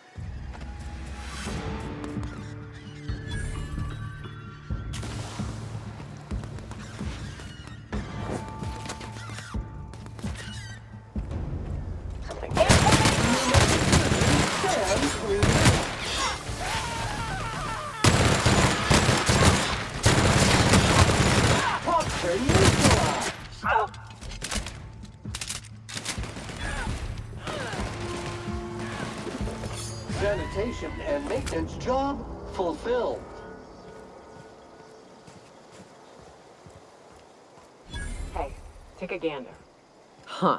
Sanitation and maintenance job fulfilled. Hey, take a gander. Huh.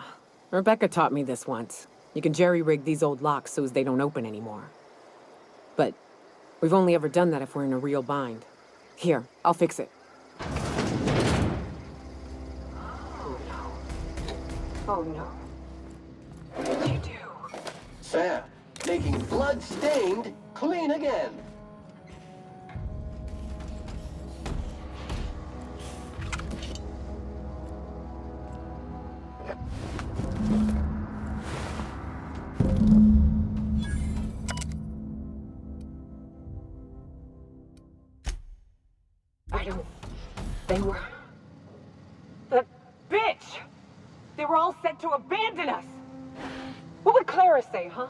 Rebecca taught me this once. You can jerry-rig these old locks so as they don't open anymore. But we've only ever done that if we're in a real bind. Here, I'll fix it. Oh no. What did you do? Sam, making blood-stained clean again. They were... That bitch! They were all set to abandon us! What would Clara say, huh?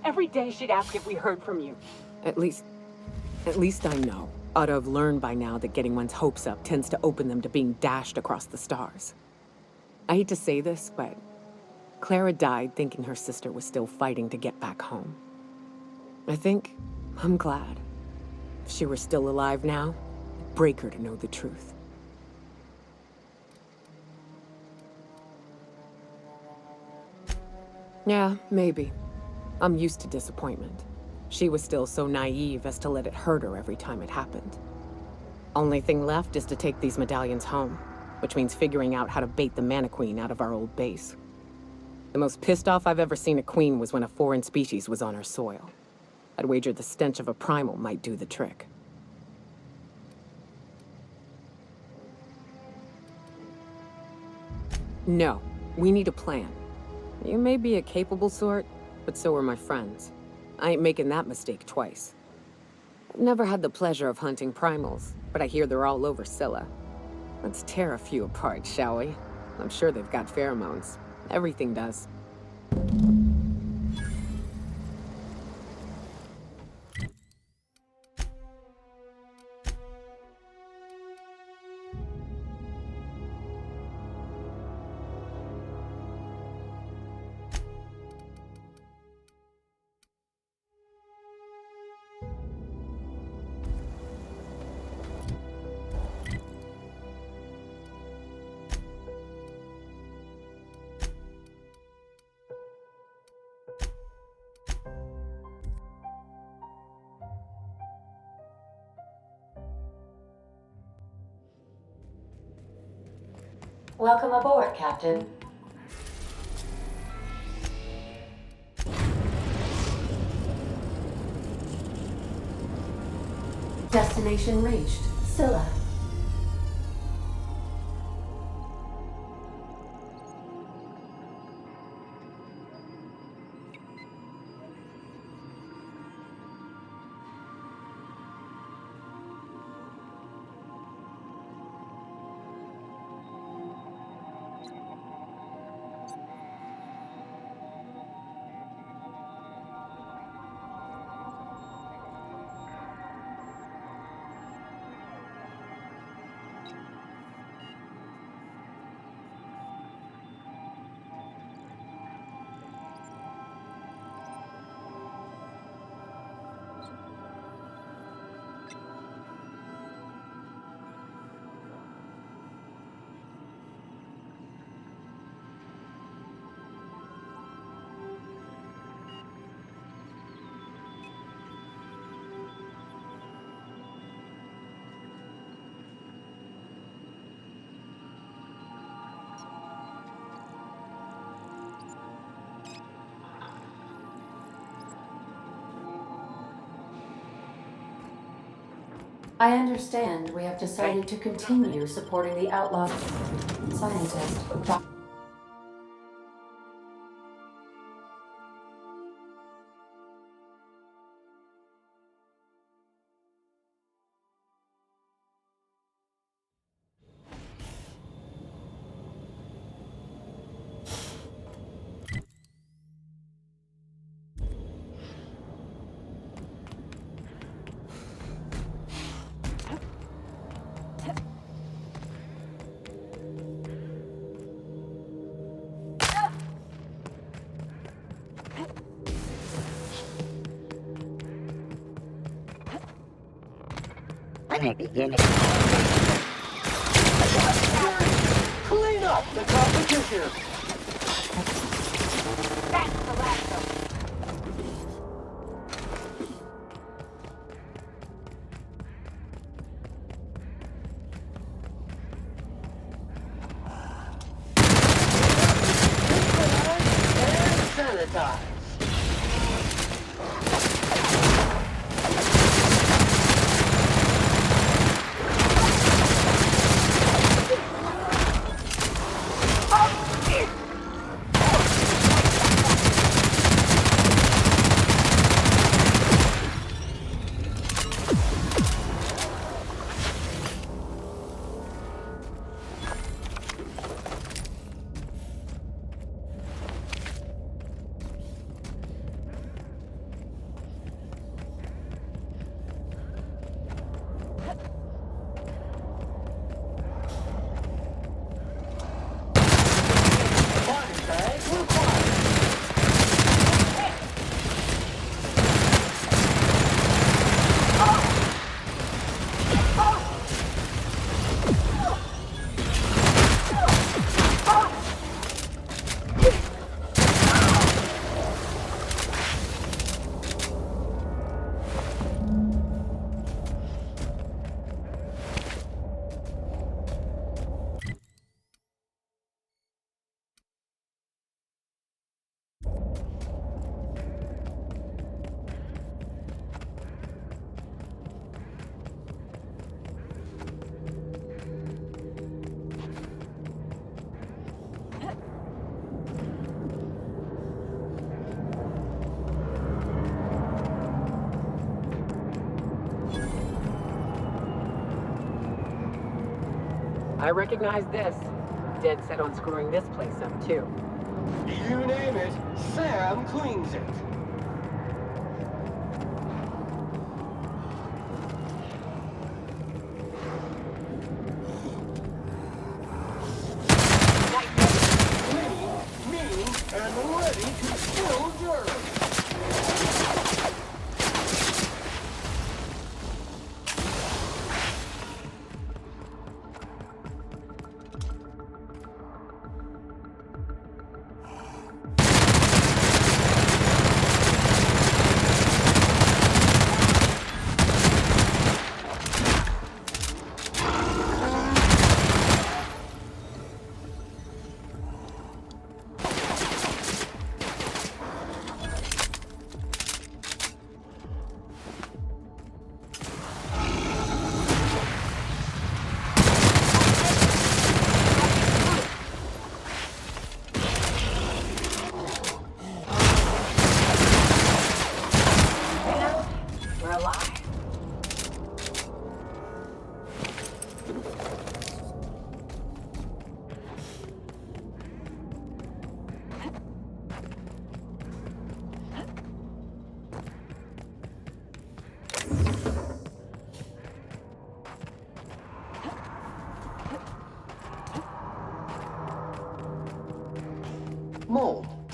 Every day she'd ask if we heard from you. At least I know. Ought to have learned by now that getting one's hopes up tends to open them to being dashed across the stars. I hate to say this, but Clara died thinking her sister was still fighting to get back home. I think I'm glad. If she were still alive now, it'd break her to know the truth. Yeah, maybe. I'm used to disappointment. She was still so naive as to let it hurt her every time it happened. Only thing left is to take these medallions home, which means figuring out how to bait the Mana-Queen out of our old base. The most pissed off I've ever seen a queen was when a foreign species was on her soil. I'd wager the stench of a primal might do the trick. No, we need a plan. You may be a capable sort, but so are my friends. I ain't making that mistake twice. I've never had the pleasure of hunting primals, but I hear they're all over Scylla. Let's tear a few apart, shall we? I'm sure they've got pheromones. Everything does. Welcome aboard, Captain. Destination reached. Scylla. I understand we have decided to continue supporting the outlaw scientist, When I begin Clean up the competition! That's the last of Sanitize. I recognize this. Dead set on screwing this place up, too. You name it, Sam cleans it. Clean, mean, and ready to spill dirt.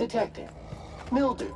Detecting. Mildew.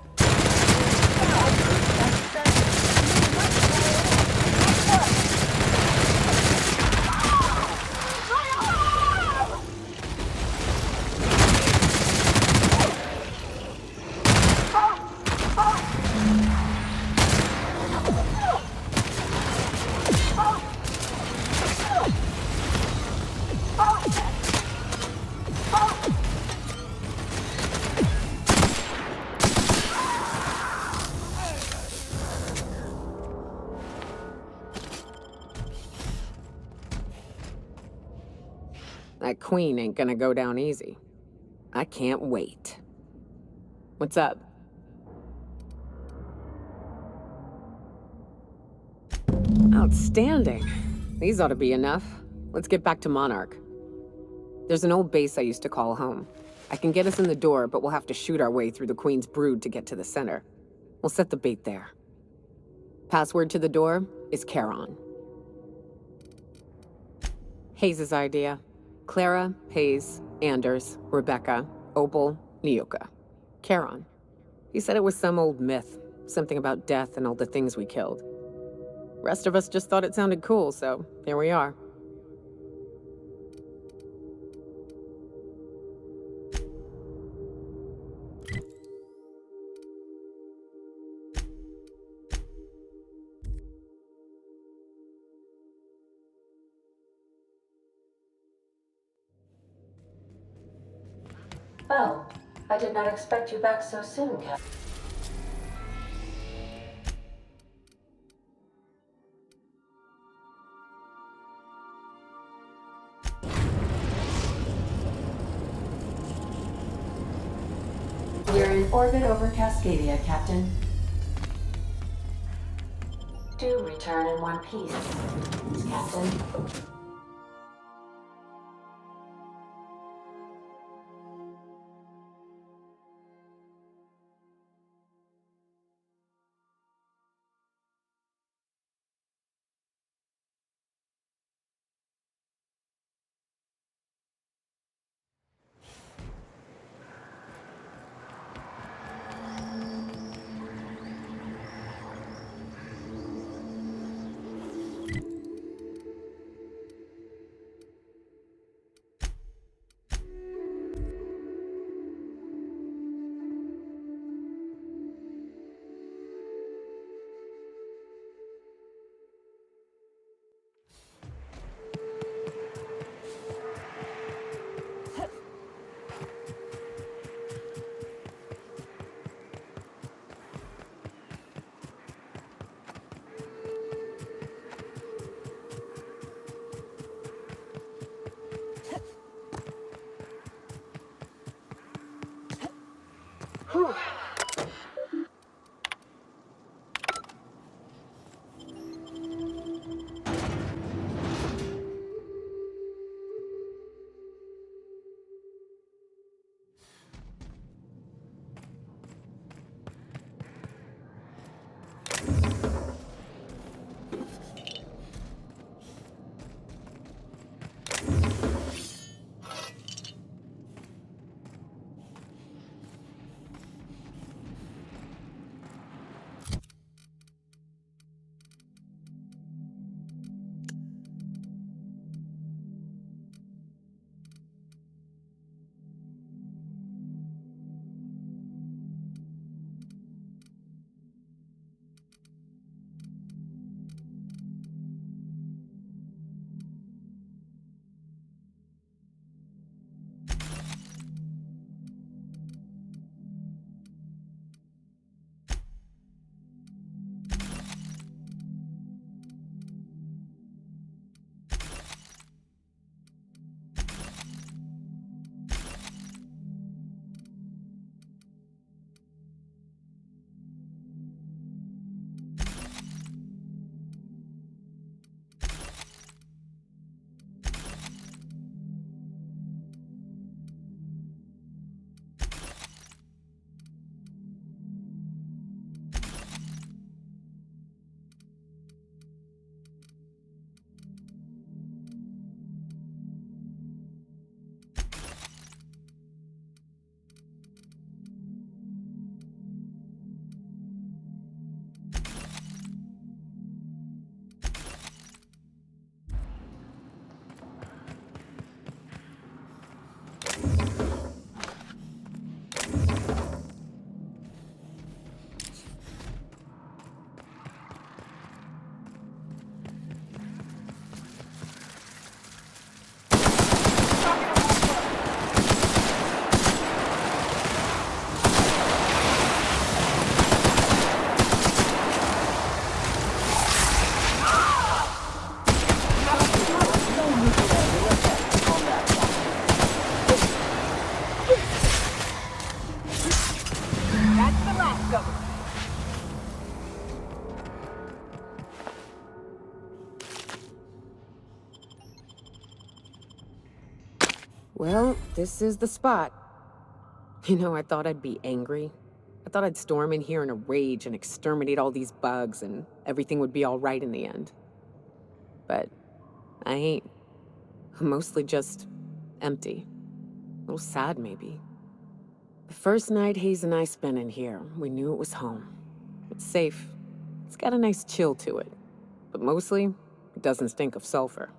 That queen ain't gonna go down easy. I can't wait. What's up? Outstanding. These ought to be enough. Let's get back to Monarch. There's an old base I used to call home. I can get us in the door, but we'll have to shoot our way through the Queen's brood to get to the center. We'll set the bait there. Password to the door is Charon. Hayes' idea. Clara, Hayes, Anders, Rebecca, Opal, Nyoka. Charon. He said it was some old myth. Something about death and all the things we killed. Rest of us just thought it sounded cool, so here we are. Oh, I did not expect you back so soon, Captain. We're in orbit over Cascadia, Captain. Do return in one piece, Captain. Well, this is the spot. You know, I thought I'd be angry. I thought I'd storm in here in a rage and exterminate all these bugs and everything would be all right in the end. But I ain't. I'm mostly just empty. A little sad, maybe. The first night Hayes and I spent in here, we knew it was home. It's safe. It's got a nice chill to it. But mostly, it doesn't stink of sulfur.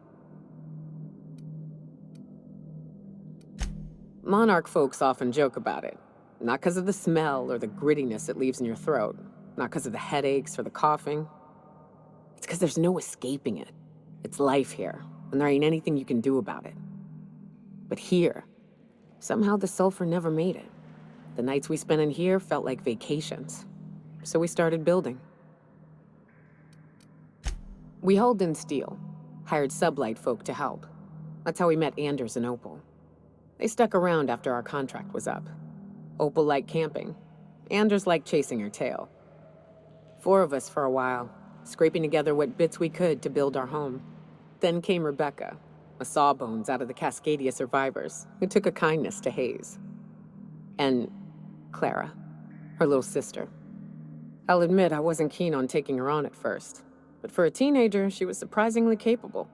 Monarch folks often joke about it. Not because of the smell or the grittiness it leaves in your throat. Not because of the headaches or the coughing. It's because there's no escaping it. It's life here, and there ain't anything you can do about it. But here, somehow the sulfur never made it. The nights we spent in here felt like vacations. So we started building. We hauled in steel, hired sublight folk to help. That's how we met Anders and Opal. They stuck around after our contract was up. Opal liked camping. Anders liked chasing her tail. 4 of us for a while, scraping together what bits we could to build our home. Then came Rebecca, a sawbones out of the Cascadia survivors, who took a kindness to Hayes. And Clara, her little sister. I'll admit I wasn't keen on taking her on at first, but for a teenager, she was surprisingly capable.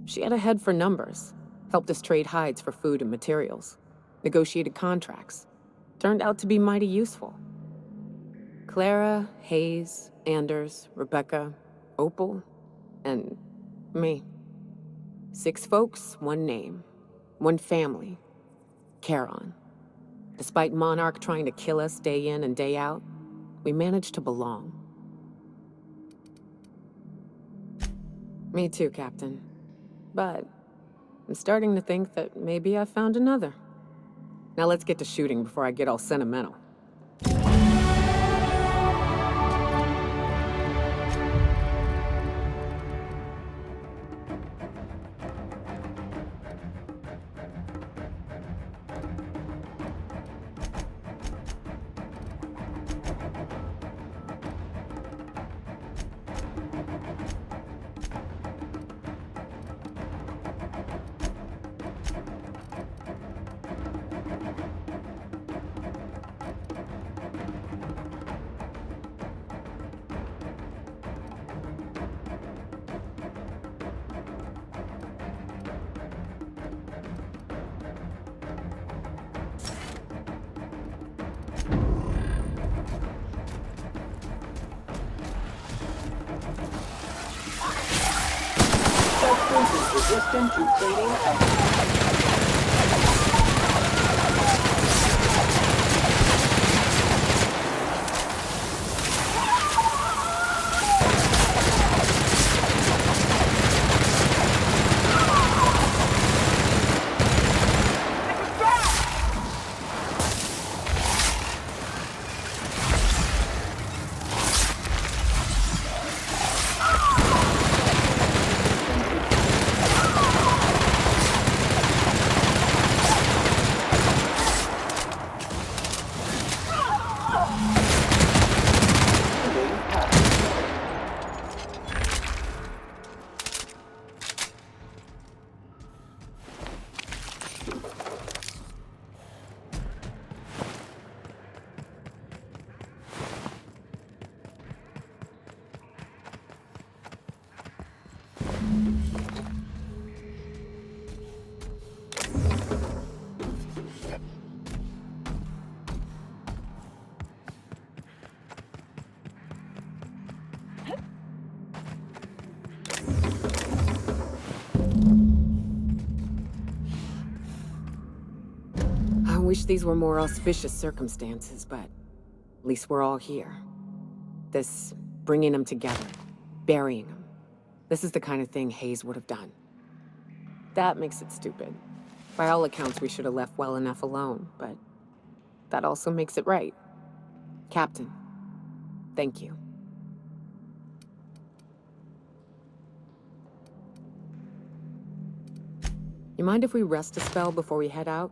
She had a head for numbers, helped us trade hides for food and materials, negotiated contracts. Turned out to be mighty useful. Clara, Hayes, Anders, Rebecca, Opal, and me. 6 folks, 1 name, 1 family, Charon. Despite Monarch trying to kill us day in and day out, we managed to belong. Me too, Captain. But I'm starting to think that maybe I found another. Now let's get to shooting before I get all sentimental. Resistant to cleaning and... I wish these were more auspicious circumstances, but at least we're all here. This bringing them together, burying them. This is the kind of thing Hayes would have done. That makes it stupid. By all accounts, we should have left well enough alone, but that also makes it right. Captain, thank you. You mind if we rest a spell before we head out?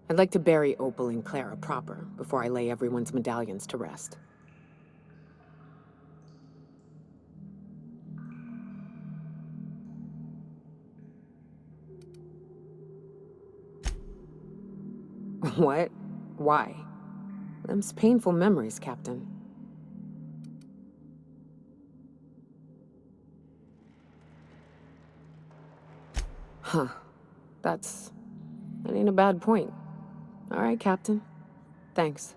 I'd like to bury Opal and Clara proper before I lay everyone's medallions to rest. What? Why? Them's painful memories, Captain. Huh. That ain't a bad point. All right, Captain. Thanks.